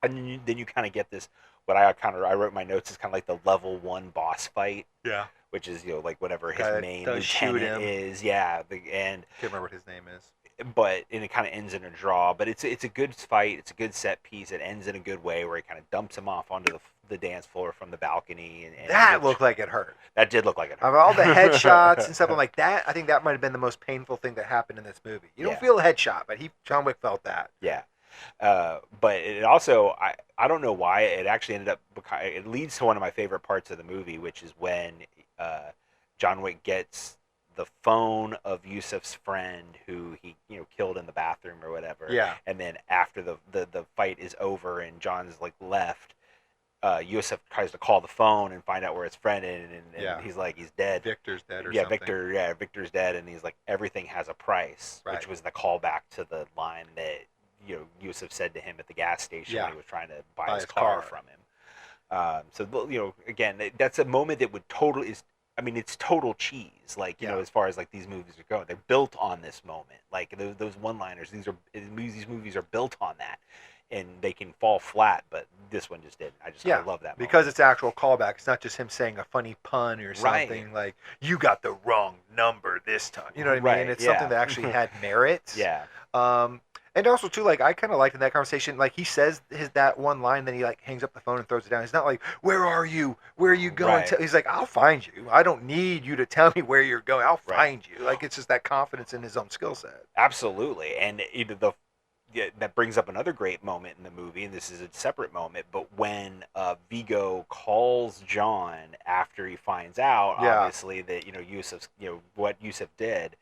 and then you kind of get this. What I wrote in my notes is kind of like the level 1 boss fight,
Yeah.
which is like whatever his
Guy that
main
does shoot
lieutenant
him.
is. Yeah, and
Can't remember what his name is.
and it kind of ends in a draw. But it's a good fight. It's a good set piece. It ends in a good way where he kind of dumps him off onto the dance floor from the balcony. And
That looked like it hurt.
that did look like it.
Of all the headshots and stuff, I'm like that. I think that might have been the most painful thing that happened in this movie. You don't
Yeah.
feel a headshot, but John Wick felt that.
Yeah. But it also, I don't know why, it actually ended up, it leads to one of my favorite parts of the movie, which is when John Wick gets the phone of Yusuf's friend who he killed in the bathroom or whatever.
Yeah.
And then after the fight is over and John's like left, Yusuf tries to call the phone and find out where his friend is, and
Yeah.
he's like, he's dead.
Victor's dead or
Yeah,
something.
Victor's dead, and he's like, everything has a price,
Right.
which was the callback to the line that Yusuf said to him at the gas station
Yeah.
when he was trying to buy
Buy
his
his
car
car.
from him. So again, that's a moment that would totally it's total cheese. Like
Yeah.
as far as like these movies are going, they're built on this moment. Like those one-liners, these movies are built on that, and they can fall flat, but this one just didn't. I love that moment.
because it's actual callback. It's not just him saying a funny pun or
Right.
something like "you got the wrong number this time." You know what I
Right,
mean? It's
yeah.
something that actually had merit.
yeah,
And also too, like I kind of liked in that conversation, like he says that one line, then he like hangs up the phone and throws it down. He's not like, "Where are you? Where are you going?"
Right.
He's like, "I'll find you. I don't need you to tell me where you're going. I'll
Right.
find you." Like it's just that confidence in his own skill set.
absolutely. And that brings up another great moment in the movie, and this is a separate moment, but when Vigo calls John after he finds out,
Yeah.
obviously, that, Yusuf's, what Yusuf did,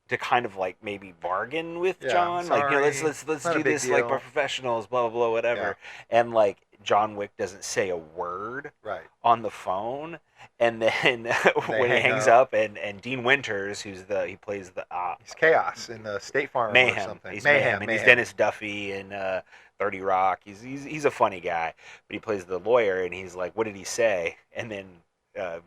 to kind of like maybe bargain with
Yeah,
John, like,
sorry,
let's
not a
do
big
this like
deal.
we're professionals, blah, blah, blah, whatever. And like John Wick doesn't say a word
Right.
on the phone. And then when he hangs up, and Dean Winters, he plays the
he's Chaos in the State Farm
Mayhem.
or something.
He's Mayhem, and he's Dennis Duffy in 30 Rock. He's a funny guy, but he plays the lawyer, and he's like, "What did he say?" And then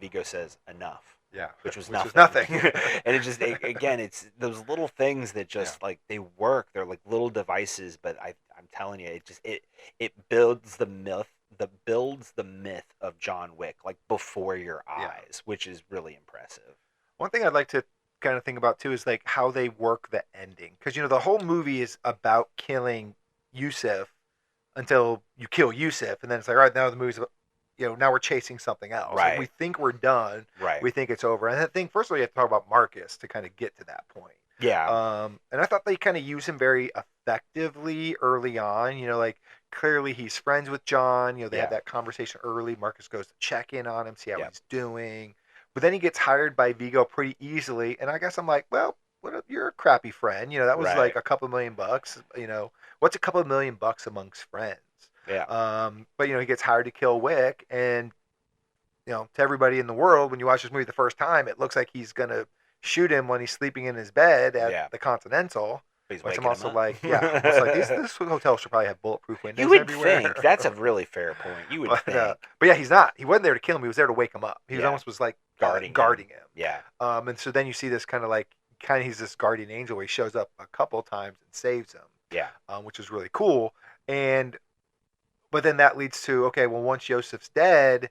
Vigo says, "Enough."
Yeah,
which was
nothing.
nothing. And again, it's those little things that just like they work. They're like little devices, but I'm telling you, it builds the myth. Builds the myth of John Wick like before your eyes, which is really impressive.
One thing I'd like to kind of think about too is like how they work the ending, because the whole movie is about killing Yusuf until you kill Yusuf, and then it's like, all right, now the movie's about, now we're chasing something else.
Right.
Like, we think we're done.
Right.
We think it's over, and I think first of all you have to talk about Marcus to kind of get to that point.
Yeah.
And I thought they kind of use him very effectively early on. Like clearly he's friends with John. They had that conversation early. Marcus goes to check in on him, see how he's doing. But then he gets hired by Vigo pretty easily. And I guess I'm like, well, you're a crappy friend. That was like a couple $1,000,000. What's a couple $1,000,000 amongst friends?
Yeah.
But he gets hired to kill Wick, and to everybody in the world, when you watch this movie the first time, it looks like he's gonna shoot him when he's sleeping in his bed at the Continental. Which I'm also like, this hotel should probably have bulletproof windows.
You would
everywhere.
think that's a really fair point. You would think,
but yeah, he's not. He wasn't there to kill him. He was there to wake him up. He was like guarding him.
Yeah.
And so then you see this he's this guardian angel where he shows up a couple times and saves him.
Yeah.
Which is really cool. But then that leads to, okay, well, once Yusuf's dead,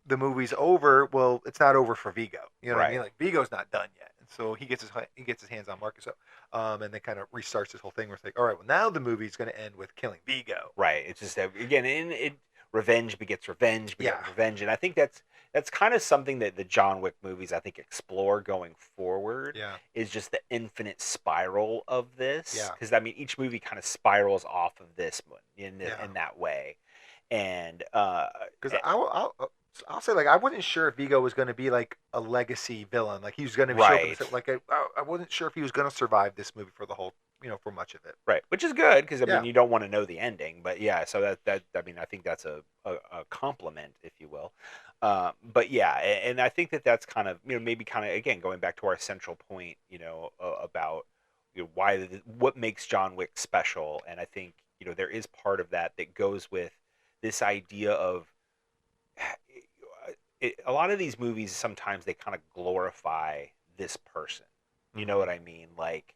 the movie's over. Well, it's not over for Vigo. You know what I mean? Like, Vigo's not done yet. And so he gets his hands on Marcus, and then kind of restarts this whole thing where it's like, all right, well, now the movie's going to end with killing Vigo.
Right. It's just again, revenge begets revenge begets revenge, and I think that's kind of something that the John Wick movies I think explore going forward.
Yeah.
Is just the infinite spiral of this.
Yeah.
Because I mean, each movie kind of spirals off of this one in that way, and
because I'll say, like, I wasn't sure if Vigo was going to be like a legacy villain, like he was going to be like I wasn't sure if he was going to survive this movie for the whole, for much of it.
Right, which is good because I mean you don't want to know the ending, but so that I mean I think that's a compliment, if you will, but and I think that's kind of maybe kind of again going back to our central point about why what makes John Wick special, and I think there is part of that goes with this idea of. A lot of these movies sometimes they kind of glorify this person. You know what I mean? Like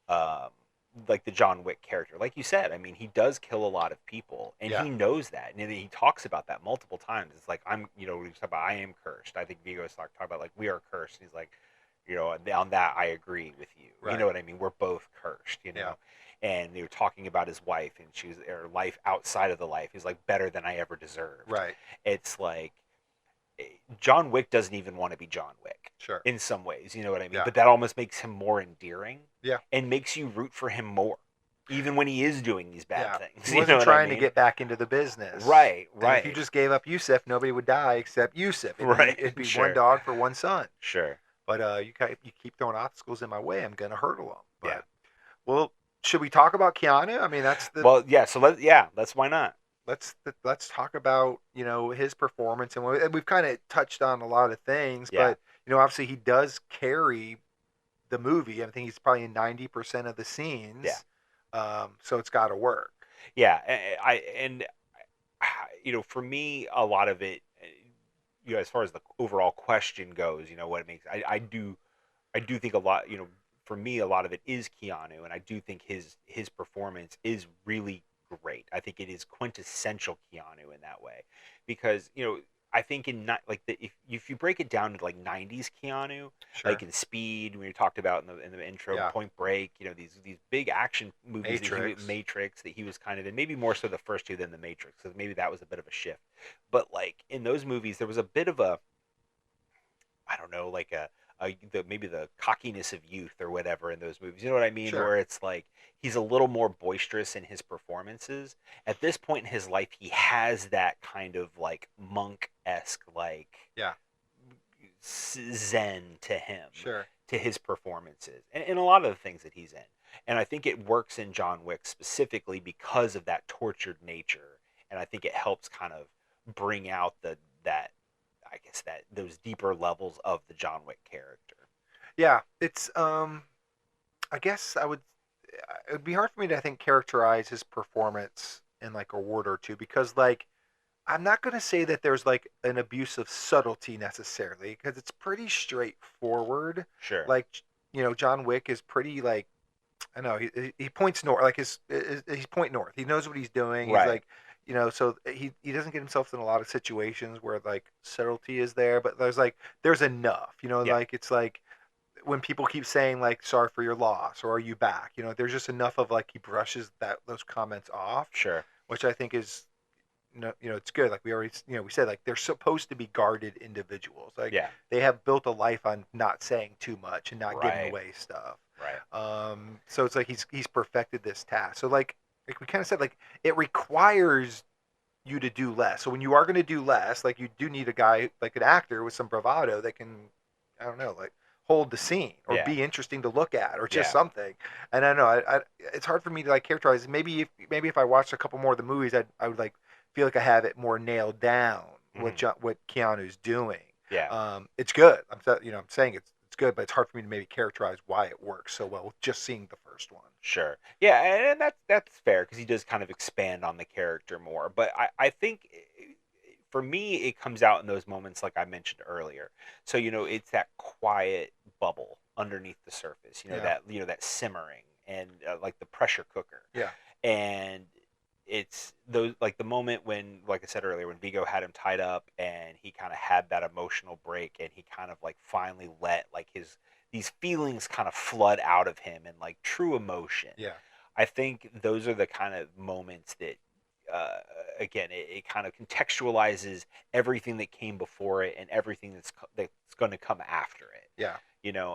the John Wick character. Like you said, I mean, he does kill a lot of people, and he knows that, and he talks about that multiple times. It's like we talk about I am cursed. I think Vigo's talking about like we are cursed. He's like, on that I agree with you. Right. You know what I mean? We're both cursed. And they were talking about his wife, and she was her life outside of the life. He's like better than I ever deserved.
Right.
It's like. John Wick doesn't even want to be John Wick.
Sure.
In some ways, you know what I mean?
Yeah.
But that almost makes him more endearing.
Yeah.
And makes you root for him more. Even when he is doing these bad things.
He wasn't trying to get back into the business.
Right.
And if you just gave up Yusuf, nobody would die except Yusuf. It'd be one dog for one son.
Sure.
But you keep throwing obstacles in my way, I'm going to hurdle them. But, well, should we talk about Keanu? I mean, that's the...
Well, yeah, so let's why not?
Let's talk about his performance, and we've kind of touched on a lot of things, but obviously he does carry the movie. I think he's probably in 90% of the scenes. So it's got to work.
Yeah, for me, a lot of it, as far as the overall question goes, what it makes I do think a lot, for me, a lot of it is Keanu, and I do think his performance is really great. I think it is quintessential Keanu in that way, because I think if you break it down to like 90s Keanu, like in Speed, when you talked about in the intro, Point Break, these big action movies, Matrix that he was kind of in, maybe more so the first two than the Matrix, because maybe that was a bit of a shift. But like in those movies, there was a bit of a, I don't know, like maybe the cockiness of youth or whatever in those movies. You know what I mean?
Sure.
Where it's like he's a little more boisterous in his performances. At this point in his life, he has that kind of like monk-esque like zen to him, to his performances, and a lot of the things that he's in. And I think it works in John Wick specifically because of that tortured nature. And I think it helps kind of bring out that I guess that those deeper levels of the John Wick character.
Yeah, it's I guess it would be hard for me to, I think, characterize his performance in like a word or two, because like I'm not going to say that there's like an abuse of subtlety necessarily, because it's pretty straightforward.
Sure.
Like, John Wick is pretty like, I know he points north, like he's point north. He knows what he's doing. He's
Right.
like, so he doesn't get himself in a lot of situations where like subtlety is there, but there's enough,
Yeah.
like it's like when people keep saying like sorry for your loss or are you back, there's just enough of like he brushes those comments off,
Sure.
which I think is it's good. Like we already, we said like they're supposed to be guarded individuals. Like
Yeah.
they have built a life on not saying too much and not giving
Right.
away stuff.
Right.
So it's like he's perfected this task. So like we kind of said, like it requires you to do less. So when you are going to do less, like you do need a guy like an actor with some bravado that can, I don't know, like hold the scene or
Yeah.
be interesting to look at or just
Yeah.
something. And I know it's hard for me to like characterize. Maybe if I watched a couple more of the movies, I would like feel like I have it more nailed down what Keanu's doing.
Yeah.
It's good. I'm saying it's good, but it's hard for me to maybe characterize why it works so well with just seeing the first one.
Sure. Yeah, and that's fair because he does kind of expand on the character more. But I think for me it comes out in those moments like I mentioned earlier. So it's that quiet bubble underneath the surface.
Yeah.
That simmering and like the pressure cooker.
Yeah.
And it's those like the moment when, like I said earlier, when Vigo had him tied up and he kind of had that emotional break and he kind of like finally let like these feelings kind of flood out of him and like true emotion.
Yeah.
I think those are the kind of moments that again it kind of contextualizes everything that came before it and everything that's going to come after it.
Yeah.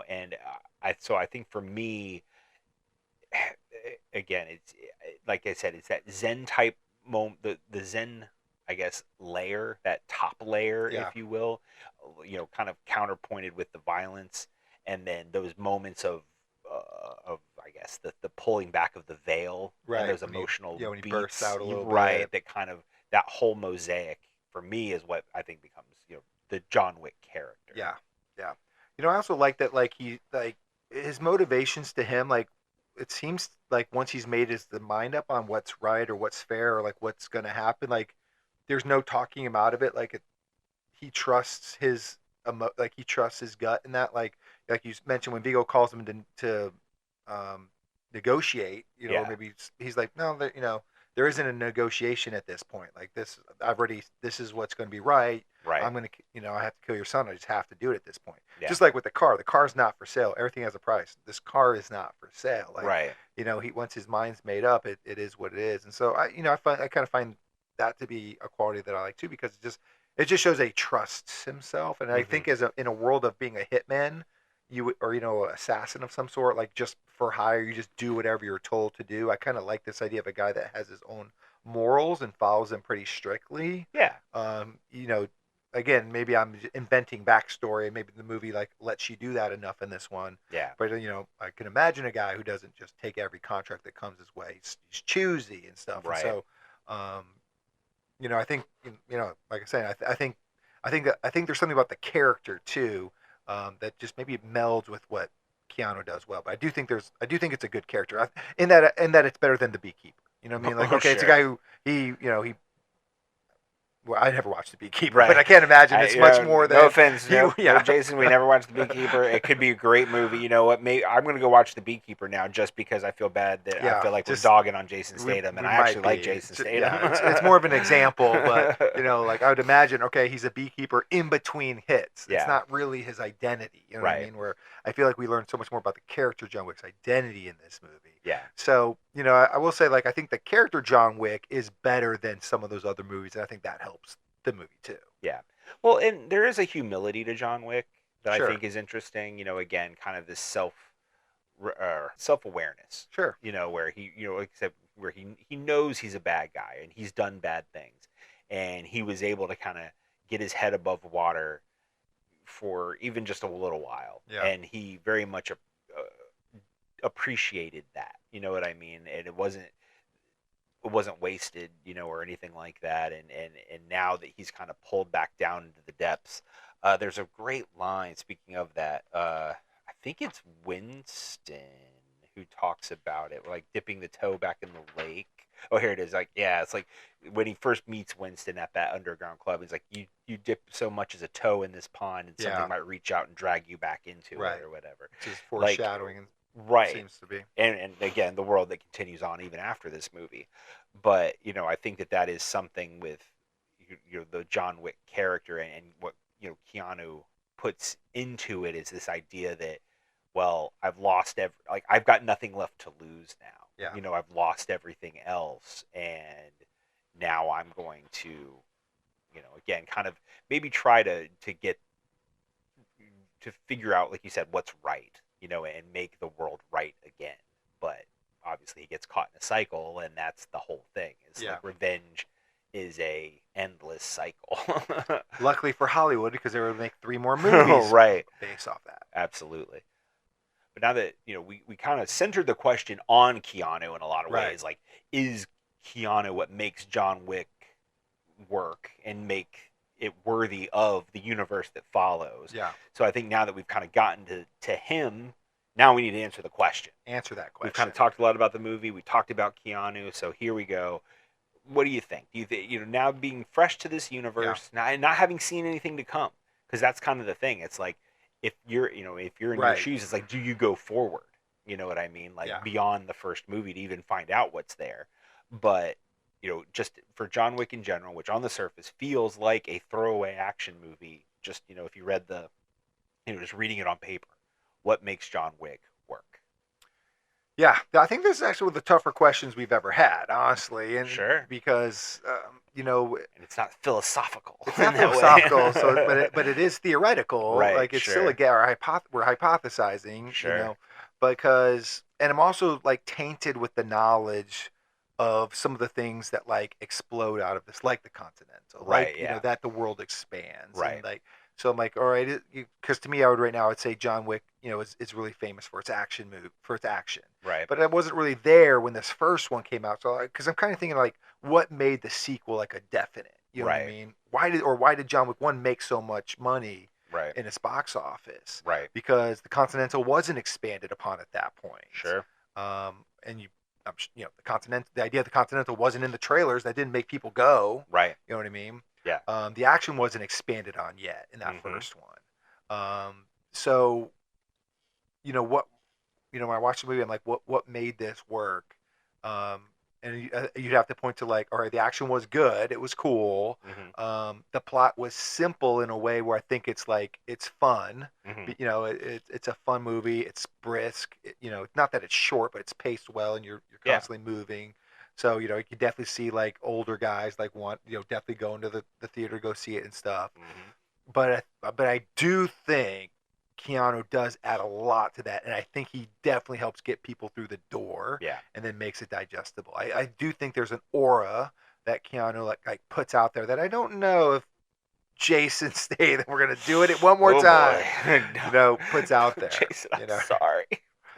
And I think for me, again, it's like I said, it's that Zen type moment, the Zen, I guess, layer, that top layer,
Yeah.
if you will, kind of counterpointed with the violence, and then those moments of I guess the pulling back of the veil,
Right.
and those emotional
when he
beats,
bursts out a little
right,
bit.
that kind of that whole mosaic for me is what I think becomes the John Wick character.
Yeah. Yeah. I also like that like he like his motivations to him, like it seems like once he's made the mind up on what's right or what's fair or like what's going to happen, like there's no talking him out of it. Like he trusts his like he trusts his gut in that. Like you mentioned when Vigo calls him to negotiate,
Yeah.
or maybe he's like, no, there isn't a negotiation at this point. Like this is what's going to be right.
Right.
I'm going to, I have to kill your son. I just have to do it at this point.
Yeah.
Just like with the car's not for sale. Everything has a price. This car is not for sale. Like,
right.
He once his mind's made up, it is what it is. And so I kind of find that to be a quality that I like too, because it just shows that he trusts himself. And I think in a world of being a hitman, assassin of some sort, like just for hire, you just do whatever you're told to do. I kind of like this idea of a guy that has his own morals and follows them pretty strictly.
Yeah.
Again, maybe I'm inventing backstory. Maybe the movie like lets you do that enough in this one.
Yeah.
But I can imagine a guy who doesn't just take every contract that comes his way. He's choosy and stuff.
Right.
And so, I think like I said, I think there's something about the character too, that just maybe melds with what Keanu does well. But I do think it's a good character in that it's better than the Beekeeper. You know what I mean? Like, okay, it's a guy who he well, I never watched The Beekeeper,
Right.
but I can't imagine it's much more than.
No offense, no,
yeah.
Jason. We never watched The Beekeeper. It could be a great movie. You know what? I'm going to go watch The Beekeeper now, just because I feel bad that I feel like we're dogging on Jason Statham, and I actually like Jason Statham.
Yeah, it's more of an example, but like I would imagine, okay, he's a beekeeper in between hits.
Yeah.
It's not really his identity. You know what I mean? Where I feel like we learned so much more about the character John Wick's identity in this movie.
Yeah.
So I will say, like, I think the character John Wick is better than some of those other movies, and I think that helps the movie too.
Yeah. Well, and there is a humility to John Wick that
Sure.
I think is interesting. Again, kind of this self-awareness.
Sure.
Where he, except where he knows he's a bad guy and he's done bad things, and he was able to kind of get his head above water for even just a little while.
Yeah.
And he very much appreciated that. You know what I mean? And it wasn't wasn't wasted, or anything like that. And now that he's kind of pulled back down into the depths, there's a great line. Speaking of that, I think it's Winston who talks about it, like dipping the toe back in the lake. Oh, here it is. Like, yeah, it's like when he first meets Winston at that underground club. He's like, you dip so much as a toe in this pond, and something might reach out and drag you back into it or whatever.
Which is foreshadowing.
Right.
Seems to be.
And again, the world that continues on even after this movie. But, I think that is something with the John Wick character, and what, Keanu puts into it is this idea that, well, I've got nothing left to lose now.
Yeah.
I've lost everything else, and now I'm going to, again, kind of maybe try to get to figure out, like you said, what's right, and make the world right again. But obviously he gets caught in a cycle, and that's the whole thing. It's like revenge is a endless cycle.
Luckily for Hollywood, because they would make 3 more movies based off that.
Absolutely. But now that, we kind of centered the question on Keanu in a lot of ways, like, is Keanu what makes John Wick work and make it worthy of the universe that follows?
Yeah.
So I think now that we've kind of gotten to him, now we need to answer the question.
Answer that question.
We've kind of talked a lot about the movie. We talked about Keanu. So here we go. What do you think? Do you think, now being fresh to this universe, not having seen anything to come, because that's kind of the thing. It's like, if you're in your shoes, it's like, do you go forward? You know what I mean? Like beyond the first movie to even find out what's there. But, just for John Wick in general, which on the surface feels like a throwaway action movie, just, if you read just reading it on paper, what makes John Wick work?
Yeah, I think this is actually one of the tougher questions we've ever had, honestly. And because,
and it's not philosophical.
It's not philosophical, but it is theoretical.
Right,
like, it's still we're hypothesizing, because, and I'm also, like, tainted with the knowledge of some of the things that, like, explode out of this, like the Continental, like, that the world expands.
Right.
And, like, so I'm like, all right, because to me, I would say John Wick, is really famous for its action
Right.
But I wasn't really there when this first one came out, so because I'm kind of thinking, like, what made the sequel like a definite? You know what I mean? Why did John Wick 1 make so much money in its box office?
Right.
Because the Continental wasn't expanded upon at that point.
Sure.
And the idea of the Continental wasn't in the trailers. That didn't make people go.
Right.
You know what I mean?
Yeah.
The action wasn't expanded on yet in that first one. So, when I watched the movie, I'm like, what made this work? And you'd have to point to, like, all right, the action was good. It was cool. The plot was simple in a way where I think it's like, it's fun. It's a fun movie. It's brisk. Not that it's short, but it's paced well, and you're constantly moving. So, you can definitely see, like, older guys, like, definitely going to the theater to go see it and stuff. But I do think Keanu does add a lot to that, and I think he definitely helps get people through the door and then makes it digestible. I do think there's an aura that Keanu like puts out there that I don't know if Jason Statham, we're going to do it one more time, puts out there.
Jason, I'm sorry.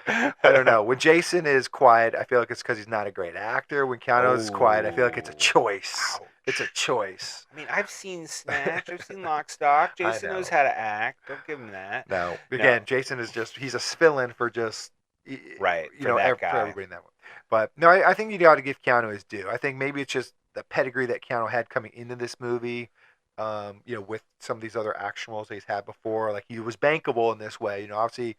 I don't know. When Jason is quiet, I feel like it's because he's not a great actor. When Keanu is quiet, I feel like it's a choice.
Ouch.
It's a choice.
I mean, I've seen Snatch. I've seen Lock, Stock. Jason knows how to act. Don't give him that.
No. Again, Jason is he's a fill-in for just,
for everybody
in that one. But, no, I think you got to give Keanu his due. I think maybe it's just the pedigree that Keanu had coming into this movie, with some of these other action roles that he's had before. Like, he was bankable in this way. Obviously,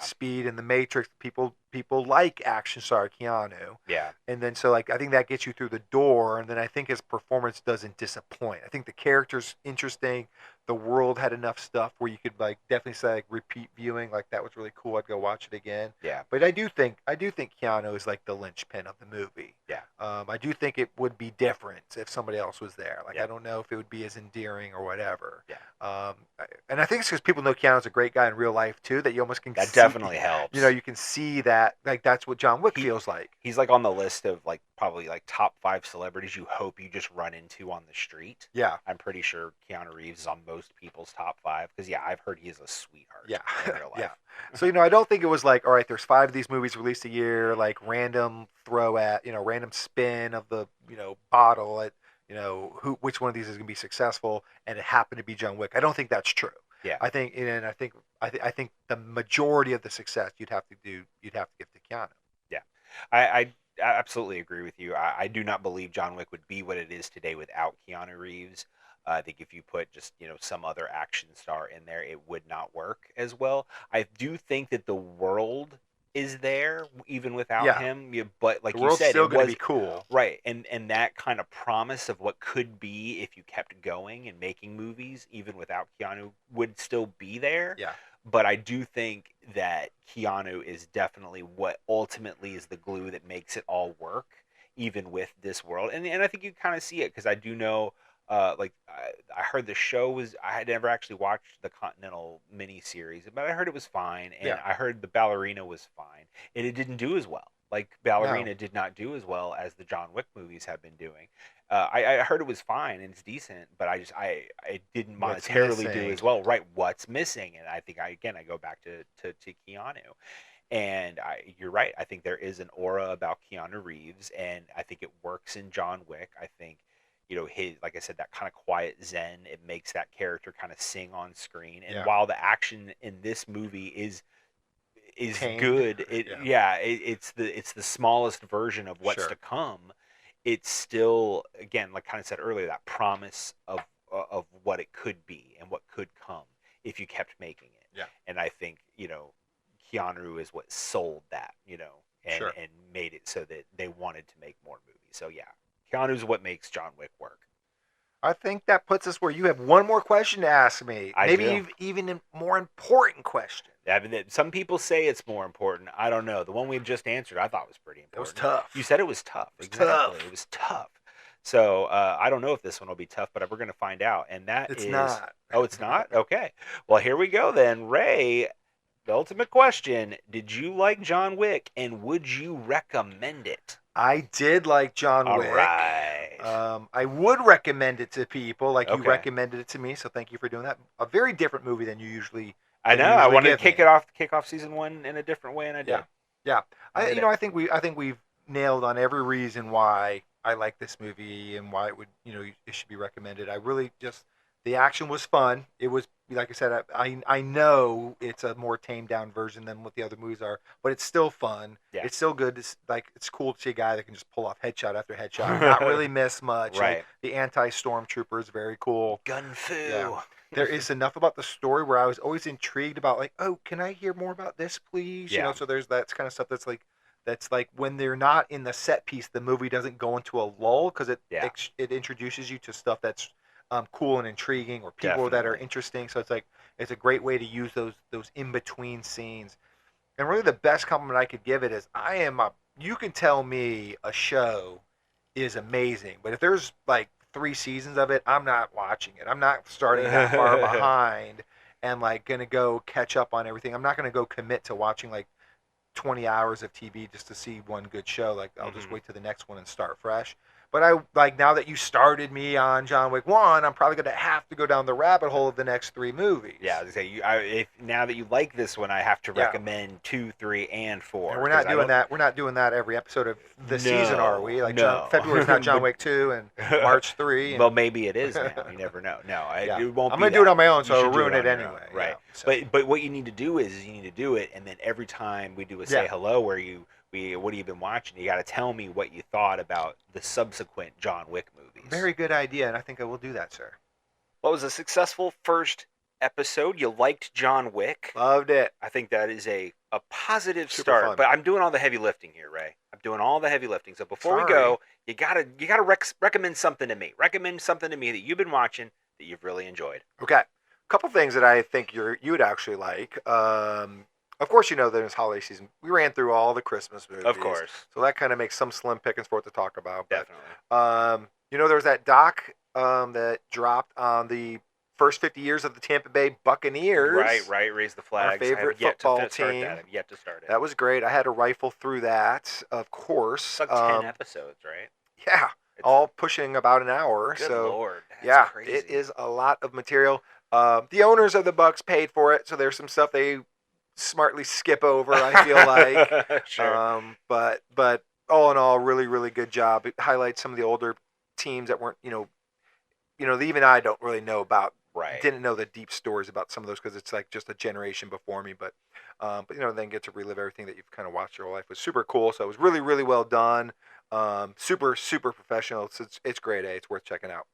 Speed and The Matrix, people like action star Keanu.
Yeah.
And then so, like, I think that gets you through the door, and then I think his performance doesn't disappoint. I think the character's interesting. The world had enough stuff where you could, like, definitely say, like, repeat viewing, like, that was really cool. I'd go watch it again.
Yeah.
But I do think Keanu is, like, the linchpin of the movie.
Yeah.
I do think it would be different if somebody else was there. Like, I don't know if it would be as endearing or whatever.
Yeah.
And I think it's because people know Keanu's a great guy in real life too. That you almost can.
That definitely helps.
You can see that, like, that's what John Wick feels like.
He's, like, on the list of, like, probably, like, top 5 celebrities you hope you just run into on the street.
Yeah.
I'm pretty sure Keanu Reeves is on most people's top 5 because I've heard he is a sweetheart
Yeah.
in real life.
Yeah. So, I don't think it was like, all right, there's 5 of these movies released a year, like random throw at, random spin of the, bottle at, which one of these is going to be successful, and it happened to be John Wick. I don't think that's true.
Yeah.
I think the majority of the success you'd have to give to Keanu.
Yeah. I absolutely agree with you. I do not believe John Wick would be what it is today without Keanu Reeves. I think if you put just some other action star in there, it would not work as well. I do think that the world is there even without him, but like
the
you
world's
said,
still
it
going to
was
be cool,
right, and that kind of promise of what could be if you kept going and making movies even without Keanu would still be there.
Yeah.
But I do think that Keanu is definitely what ultimately is the glue that makes it all work, even with this world. And I think you kind of see it because I do know, I heard the show was, I had never actually watched the Continental miniseries, but I heard it was fine. And I heard the Ballerina was fine. And it didn't do as well. Like, Ballerina did not do as well as the John Wick movies have been doing. I heard it was fine and it's decent, but I didn't monetarily do as well. Right, what's missing? And I think I go back to Keanu, and you're right. I think there is an aura about Keanu Reeves, and I think it works in John Wick. I think his, like I said, that kind of quiet zen. It makes that character kind of sing on screen, and while the action in this movie is
tamed.
Good, it's the smallest version of what's to come. It's still, again, like kind of said earlier, that promise of what it could be and what could come if you kept making it.
Yeah.
And I think, Keanu is what sold that, and made it so that they wanted to make more movies. So Keanu is what makes John Wick work.
I think that puts us where you have one more question to ask me. Maybe even a more important question.
I mean, some people say it's more important. I don't know. The one we've just answered, I thought was pretty important.
It was tough.
You said it was tough. Exactly. It was tough. So I don't know if this one will be tough, but we're going to find out. And it's
not.
Oh, it's not? Okay. Well, here we go then. Ray, the ultimate question. Did you like John Wick, and would you recommend it?
I did like John Wick.
All right.
I would recommend it to people, like you recommended it to me. So thank you for doing that. A very different movie than you usually.
I know. I wanted to kick off season 1 in a different way, and I did.
Yeah. I think we've nailed on every reason why I like this movie and why it should be recommended. I really just, the action was fun. It was, like I said, I know it's a more tamed down version than what the other movies are, but it's still fun. Yeah. It's still good. It's cool to see a guy that can just pull off headshot after headshot, not really miss much.
Right.
Like, the anti-stormtrooper is very cool.
Gun fu.
Yeah. There is enough about the story where I was always intrigued about, like, oh, can I hear more about this, please?
Yeah.
So there's that kind of stuff that's like when they're not in the set piece, the movie doesn't go into a lull because it introduces you to stuff that's cool and intriguing, or people that are interesting. So it's a great way to use those in between scenes. And really, the best compliment I could give it is, you can tell me a show is amazing, but if there's like 3 seasons of it, I'm not watching it. I'm not starting that far behind and like gonna go catch up on everything. I'm not gonna go commit to watching like 20 hours of TV just to see one good show. Like, I'll just wait to the next one and start fresh. But now that you started me on John Wick 1, I'm probably going to have to go down the rabbit hole of the next 3 movies.
Yeah, I was going to say, now that you like this one, I have to recommend 2, 3, and 4.
And we're not doing that. We're not doing that every episode of the season, are we? Like,
no.
February's not John Wick 2 and March 3.
Well, maybe it is now. You never know. No, it won't.
I'm going to do it on my own, so I'll ruin it anyway.
Right. Yeah, so. But what you need to do is you need to do it, and then every time we do a say hello, where what have you been watching? You got to tell me what you thought about the subsequent John Wick movies.
Very good idea, and I think I will do that, sir.
Well, it was a successful first episode. You liked John Wick.
Loved it.
I think that is a positive start. Fun. But I'm doing all the heavy lifting here, Ray. I'm doing all the heavy lifting. So before we go, you gotta recommend something to me. Recommend something to me that you've been watching that you've really enjoyed.
Okay. A couple things that I think you would actually like. Of course, there's holiday season. We ran through all the Christmas movies.
Of course.
So that kind of makes some slim pickings for it to talk about.
Definitely.
But, there was that doc that dropped on the first 50 years of the Tampa Bay Buccaneers.
Right. Raise the flags.
Our favorite football team.
I've yet to start it.
That was great. I had to rifle through that, of course.
It's like 10 episodes, right?
Yeah. All pushing about an hour.
Good Lord.
Yeah,
crazy.
it is a lot of material. The owners of the Bucks paid for it, so there's some stuff they smartly skip over, I feel like.
Sure.
But all in all, really, really good job. It highlights some of the older teams that weren't, even I don't really know about.
Right.
Didn't know the deep stories about some of those because it's like just a generation before me. But then get to relive everything that you've kind of watched your whole life. It was super cool. So it was really, really well done. Super, super professional. It's great. It's worth checking out.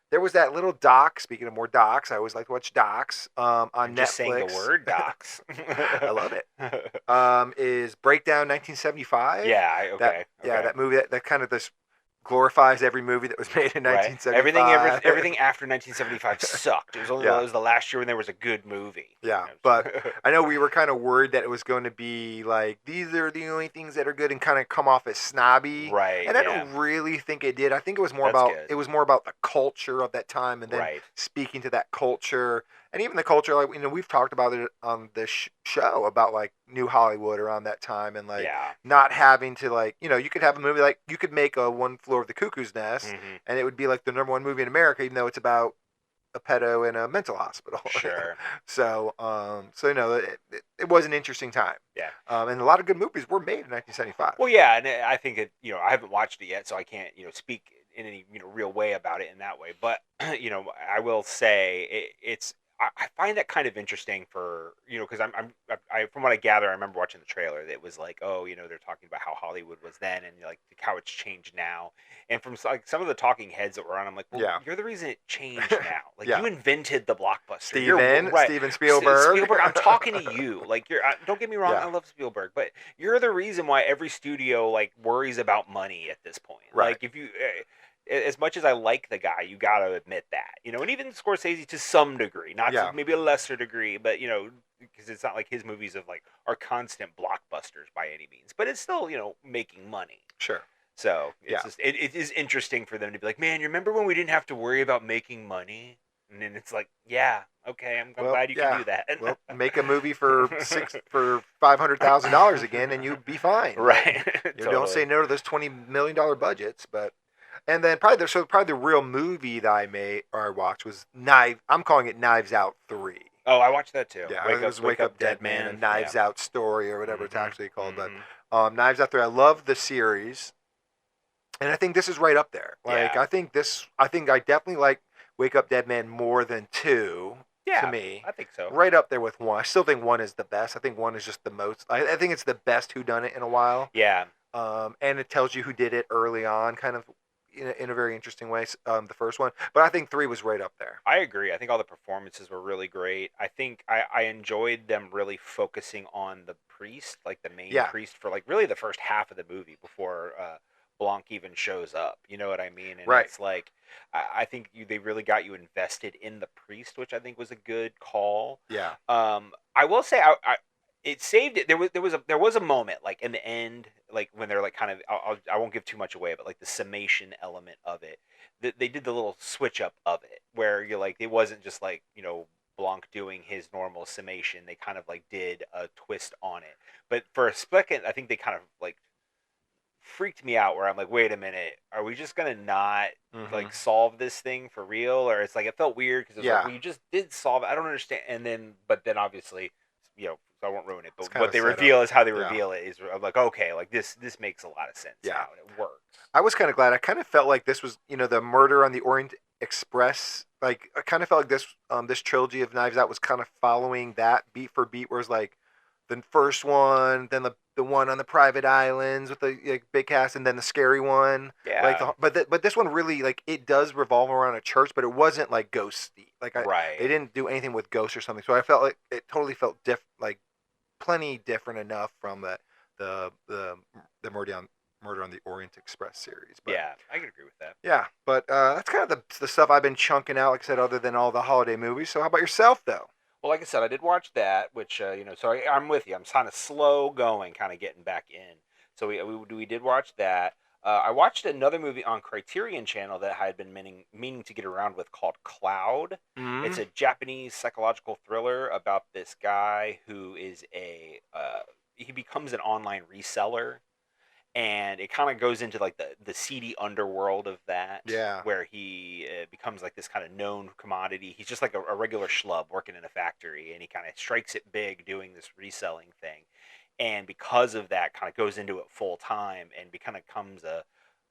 There was that little doc. Speaking of more docs, I always like to watch docs on Netflix.
Just saying the word docs.
I love it. Is Breakdown 1975?
Yeah. Okay.
Yeah, that movie that kind of this glorifies every movie that was made in 1975.
Everything after 1975 sucked. It was only it was the last year when there was a good movie.
Yeah, but I know we were kind of worried that it was going to be like these are the only things that are good and kind of come off as snobby.
Right.
And I don't really think it did. I think it was more
That's
about the culture of that time and then speaking to that culture. And even the culture, like we've talked about it on this show about like New Hollywood around that time, and like not having to like you could have a movie like you could make a One Flew Over the Cuckoo's Nest, and it would be like the #1 movie in America, even though it's about a pedo in a mental hospital.
Sure.
So it was an interesting time.
Yeah.
And a lot of good movies were made in 1975.
Well, yeah, and I think I haven't watched it yet, so I can't speak in any real way about it in that way. But I will say it's. I find that kind of interesting for because I from what I gather, I remember watching the trailer. That was like, oh, they're talking about how Hollywood was then and like how it's changed now. And from like some of the talking heads that were on, I'm like, well, you're the reason it changed now. Like you invented the blockbuster.
Steven Spielberg.
Spielberg, I'm talking to you. Like don't get me wrong, I love Spielberg, but you're the reason why every studio like worries about money at this point.
Right.
Like if you. As much as I like the guy, you gotta admit that, and even Scorsese to some degree, not to maybe a lesser degree, but because it's not like his movies are constant blockbusters by any means, but it's still making money.
Sure.
So it's just it is interesting for them to be like, man, you remember when we didn't have to worry about making money? And then it's like, yeah, okay, I'm glad you can do that.
Well, make a movie for $500,000 again, and you'd be fine.
Right.
Totally. Don't say no to those $20 million budgets, but. And then probably the real movie that I watched was I'm calling it Knives Out 3.
Oh, I watched that too.
Yeah, it was Wake Up Dead Man, a Knives Out story or whatever it's actually called. But Knives Out 3, I love the series, and I think this is right up there. Like I think I definitely like Wake Up Dead Man more than 2.
Yeah,
to me,
I think so.
Right up there with 1. I still think 1 is the best. I think 1 is just the most. I think it's the best whodunit in a while.
Yeah.
And it tells you who did it early on, kind of. In a very interesting way, the first one. But I think 3 was right up there.
I agree. I think all the performances were really great. I think I enjoyed them really focusing on the priest, like the main priest, for like really the first half of the movie before Blanc even shows up. You know what I mean? And it's like, I think they really got you invested in the priest, which I think was a good call.
Yeah.
I will say, it saved it. There was a moment like in the end, like when they're like kind of I won't give too much away, but like the summation element of it, they did the little switch up of it where you're like it wasn't just like Blanc doing his normal summation. They kind of like did a twist on it, but for a second I think they kind of like freaked me out where I'm like, wait a minute, are we just gonna not like solve this thing for real? Or it's like it felt weird because it was like, well, you just did solve it. I don't understand. And then obviously so I won't ruin it, but what they reveal is how they reveal it is I'm like, okay, like this makes a lot of sense now, and it works.
I was kind of glad. I kind of felt like this was, the Murder on the Orient Express. Like, I kind of felt like this trilogy of Knives Out was kind of following that beat for beat, whereas like the first one, then the one on the private islands with the big cast, and then the scary one.
Yeah.
But this one really like it does revolve around a church, but it wasn't like ghosty. Like they didn't do anything with ghosts or something. So I felt like it totally felt plenty different enough from the Murder on the Orient Express series. But,
yeah, I can agree with that.
Yeah, but that's kind of the stuff I've been chunking out, like I said, other than all the holiday movies. So how about yourself, though?
Well, like I said, I did watch that, which, so I'm with you. I'm kind of slow going, kind of getting back in. So we did watch that. I watched another movie on Criterion Channel that I had been meaning to get around with called Cloud. Mm-hmm. It's a Japanese psychological thriller about this guy who is he becomes an online reseller. and it kind of goes into like the seedy underworld of that,
Yeah.
where he becomes like this kind of known commodity. He's just like a regular schlub working in a factory, and he kind of strikes it big doing this reselling thing, and because of that, kind of goes into it full time and becomes a,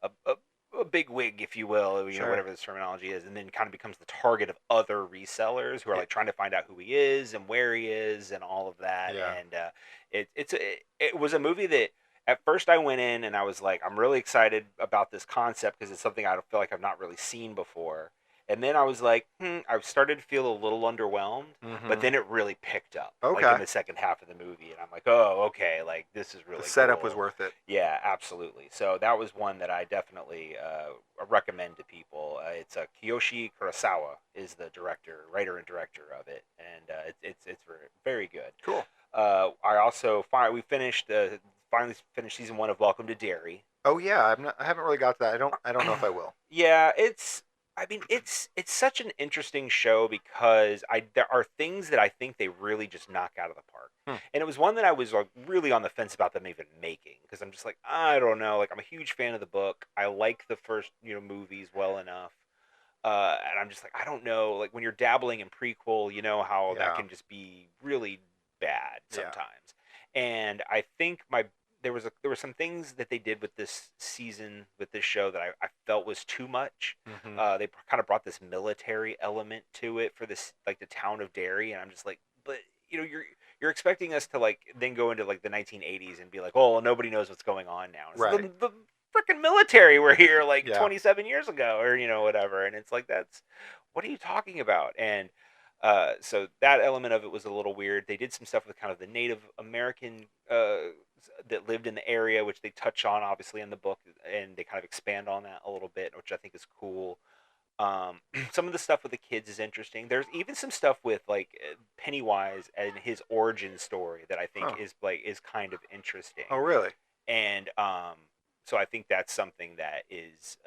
a a big wig, if you will,
Sure.
whatever this terminology is, and then kind of becomes the target of other resellers who are
Yeah.
like trying to find out who he is and where he is and all of that.
Yeah.
And it was a movie that at first I went in and I was like, I'm really excited about this concept because it's something I feel like I've not really seen before. And then I was like, I started to feel a little underwhelmed, but then it really picked up, like
Okay.
in the second half of the movie, and I'm like, oh, okay, like this is really
The setup
cool.
was worth it.
Yeah, absolutely. So that was one that I definitely recommend to people. It's Kiyoshi Kurosawa is the writer and director of it, and it's very good.
Cool.
I also finally finished season 1 of Welcome to Derry.
Oh yeah, I haven't really got to that. I don't know if I will.
Yeah, it's such an interesting show because there are things that I think they really just knock out of the park. And it was one that I was like really on the fence about them even making, because I'm just like, I don't know, like I'm a huge fan of the book. I like the first, movies well enough. And I'm just like, I don't know, like when you're dabbling in prequel, you know how that
Yeah.
can just be really bad
Yeah.
sometimes. And I think there were some things that they did with this season, with this show, that I felt was too much. They kind of brought this military element to it for this, like the town of Derry, and I'm just like, but you're expecting us to like then go into like the 1980s and be like, oh, well, nobody knows what's going on now. It's
Right.
The freaking military were here like
Yeah.
27 years ago, or whatever, and it's like, what are you talking about? And so that element of it was a little weird. They did some stuff with kind of the Native American that lived in the area, which they touch on obviously in the book, and they kind of expand on that a little bit, which I think is cool. Some of the stuff with the kids is interesting. There's even some stuff with like Pennywise and his origin story that I think is kind of interesting.
Oh really?
And so I think that's something that is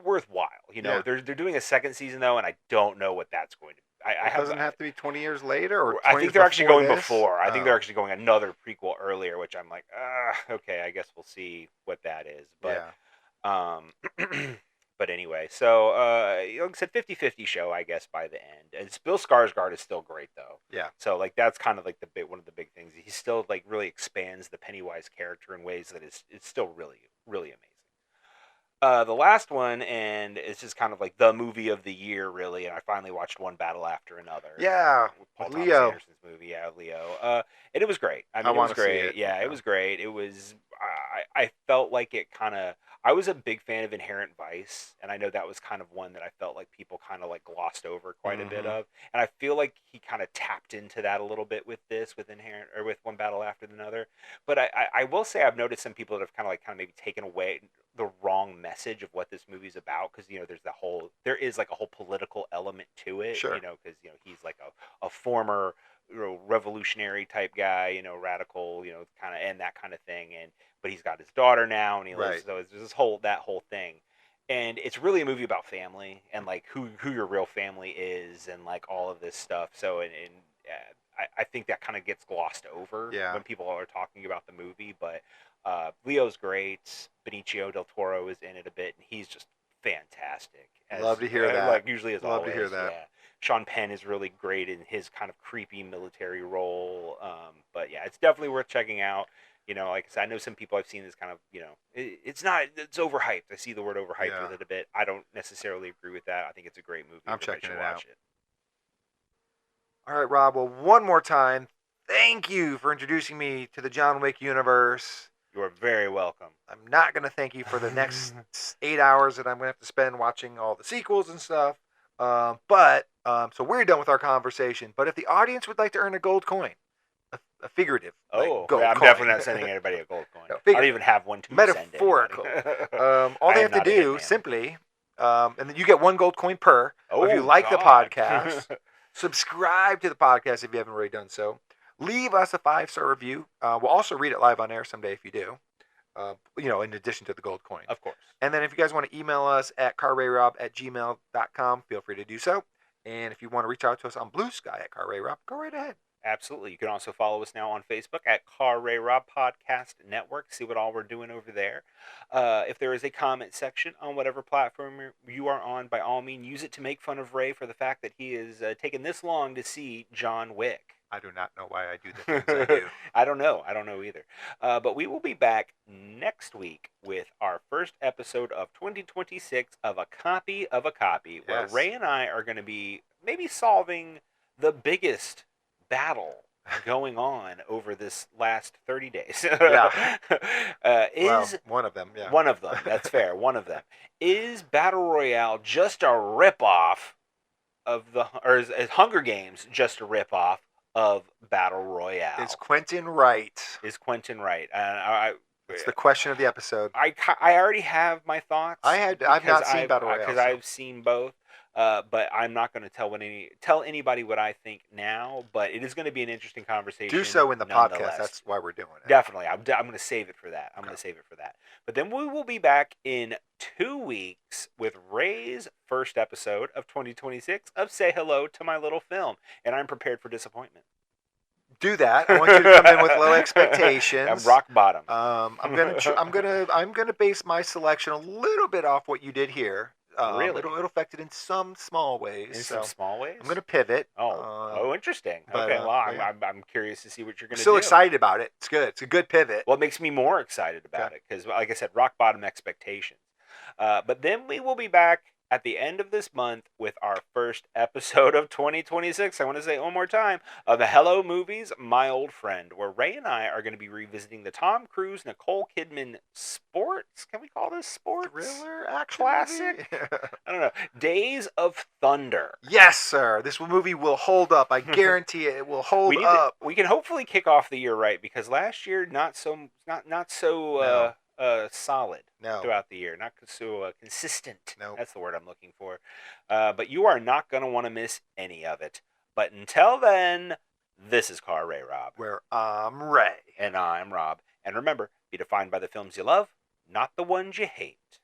worthwhile.
Yeah.
They're doing a second season though, and I don't know what that's going to.
It doesn't have to be 20 years later, or 20
I think
years
they're actually
before
going
this?
before. I think they're
Oh.
actually going another prequel earlier, which I'm like, okay, I guess we'll see what that is. But but anyway, so like I said, 50-50 show, I guess, by the end. And Bill Skarsgård is still great though.
Yeah.
So like that's kind of like one of the big things. He still like really expands the Pennywise character in ways that it's still really, really amazing. The last one, and it's just kind of like the movie of the year, really. And I finally watched One Battle After Another.
Yeah.
Paul
Leo.
Thomas Anderson's movie. Yeah, Leo. And it was great. I mean, it was
wanna see
great.
it.
Yeah,
Yeah.
it was great. It was. I felt like it kind of. I was a big fan of Inherent Vice, and I know that was kind of one that I felt like people kind of like glossed over quite a bit of. And I feel like he kind of tapped into that a little bit with this, with One Battle After Another. But I will say I've noticed some people that have kind of maybe taken away the wrong message of what this movie's about, because there is like a whole political element to it.
Sure.
Because he's like a former revolutionary type guy, radical, kind of, and that kind of thing, but he's got his daughter now, and he lives, so it's this whole thing, and it's really a movie about family and like who your real family is, and like all of this stuff. So I think that kind of gets glossed over when people are talking about the movie, but Leo's great. Benicio del Toro is in it a bit, and he's just fantastic.
Love to hear that.
Like usually, as
Love
always,
to hear that.
yeah. Sean Penn is really great in his kind of creepy military role. But yeah, it's definitely worth checking out. Like I said, I know some people I've seen this kind of, it's overhyped. I see the word overhyped with it a bit. I don't necessarily agree with that. I think it's a great movie.
I'm checking it out.
It.
All right, Rob. Well, one more time, thank you for introducing me to the John Wick universe.
You are very welcome.
I'm not going to thank you for the next 8 hours that I'm going to have to spend watching all the sequels and stuff. So we're done with our conversation. But if the audience would like to earn a gold coin, a figurative, gold
I'm
coin.
definitely not sending anybody a gold coin.
No,
I don't even have one to
metaphorical.
Send
All they
I
have
am
to
not a
do
hitman.
simply, and then you get 1 gold coin per. If you like the
God.
podcast, subscribe to the podcast if you haven't already done so. Leave us a 5-star review. We'll also read it live on air someday if you do. In addition to the gold coin.
Of course.
And then if you guys want to email us at carrayrob@gmail.com, feel free to do so. And if you want to reach out to us on Blue Sky at Carrayrob, go right ahead.
Absolutely. You can also follow us now on Facebook at Car Ray Rob Podcast Network. See what all we're doing over there. If there is a comment section on whatever platform you are on, by all means, use it to make fun of Ray for the fact that he is taking this long to see John Wick.
I do not know why I do the things I do.
I don't know. I don't know either. But we will be back next week with our first episode of 2026 of A Copy of a Copy, where
Yes.
Ray and I are going to be maybe solving the biggest battle going on over this last 30 days.
Yeah.
Well,
one of them, yeah.
One of them. That's fair. One of them. Is Battle Royale just a ripoff of or is Hunger Games just a ripoff of Battle Royale?
Is Quentin right?
Is Quentin right?
It's the question of the episode.
I already have my thoughts.
I've not seen Battle Royale.
Because
So.
I've seen both. But I'm not going to tell anybody what I think now. But it is going to be an interesting conversation.
Do so in the podcast. That's why we're doing it.
Definitely. I'm going to save it for that. I'm going to save it for that. But then we will be back in 2 weeks with Ray's first episode of 2026 of Say Hello to My Little Film. And I'm prepared for disappointment.
Do that. I want you to come in with low expectations.
I'm rock bottom.
I'm gonna base my selection a little bit off what you did here.
Really?
It'll affect it in some small ways.
In some small ways?
I'm gonna pivot.
Interesting.
But,
okay, well,
yeah.
I'm curious to see what you're going to do.
Still excited about it. It's good. It's a good pivot.
What makes me more excited about it? Because, like I said, rock bottom expectations. But then we will be back at the end of this month with our first episode of 2026. I want to say it one more time, of Hello Movies, My Old Friend, where Ray and I are going to be revisiting the Tom Cruise, Nicole Kidman sports. Can we call this sports?
Thriller action
Classic?
movie?
I don't know. Days of Thunder.
Yes, sir. This movie will hold up. I guarantee it. It will hold up.
We can hopefully kick off the year right, because last year not so solid throughout the year, not so consistent.
No.
That's the word I'm looking for. But you are not going to want to miss any of it. But until then, this is Car Ray Rob.
Where I'm Ray.
And I'm Rob. And remember, be defined by the films you love, not the ones you hate.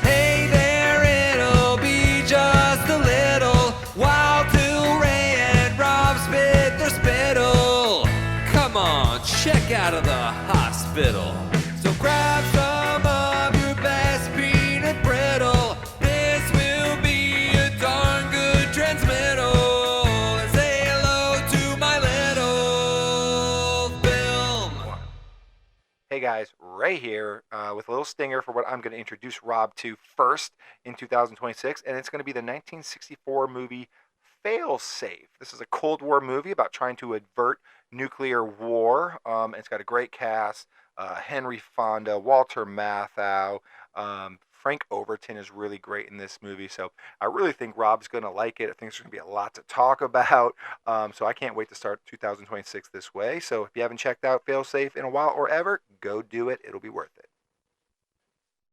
Hey there, it'll be just a little while till Ray and Rob spit their spittle. Come on, check out of the hospital. So grab some of your best peanut brittle. This will be a darn good transmittal. And say hello to my little film.
Hey guys, Ray here with a little stinger for what I'm going to introduce Rob to first in 2026, and it's going to be the 1964 movie Failsafe. This is a Cold War movie about trying to avert nuclear war. It's got a great cast. Henry Fonda, Walter Matthau, Frank Overton is really great in this movie. So I really think Rob's going to like it. I think there's going to be a lot to talk about. So I can't wait to start 2026 this way. So if you haven't checked out Failsafe in a while or ever, go do it. It'll be worth it.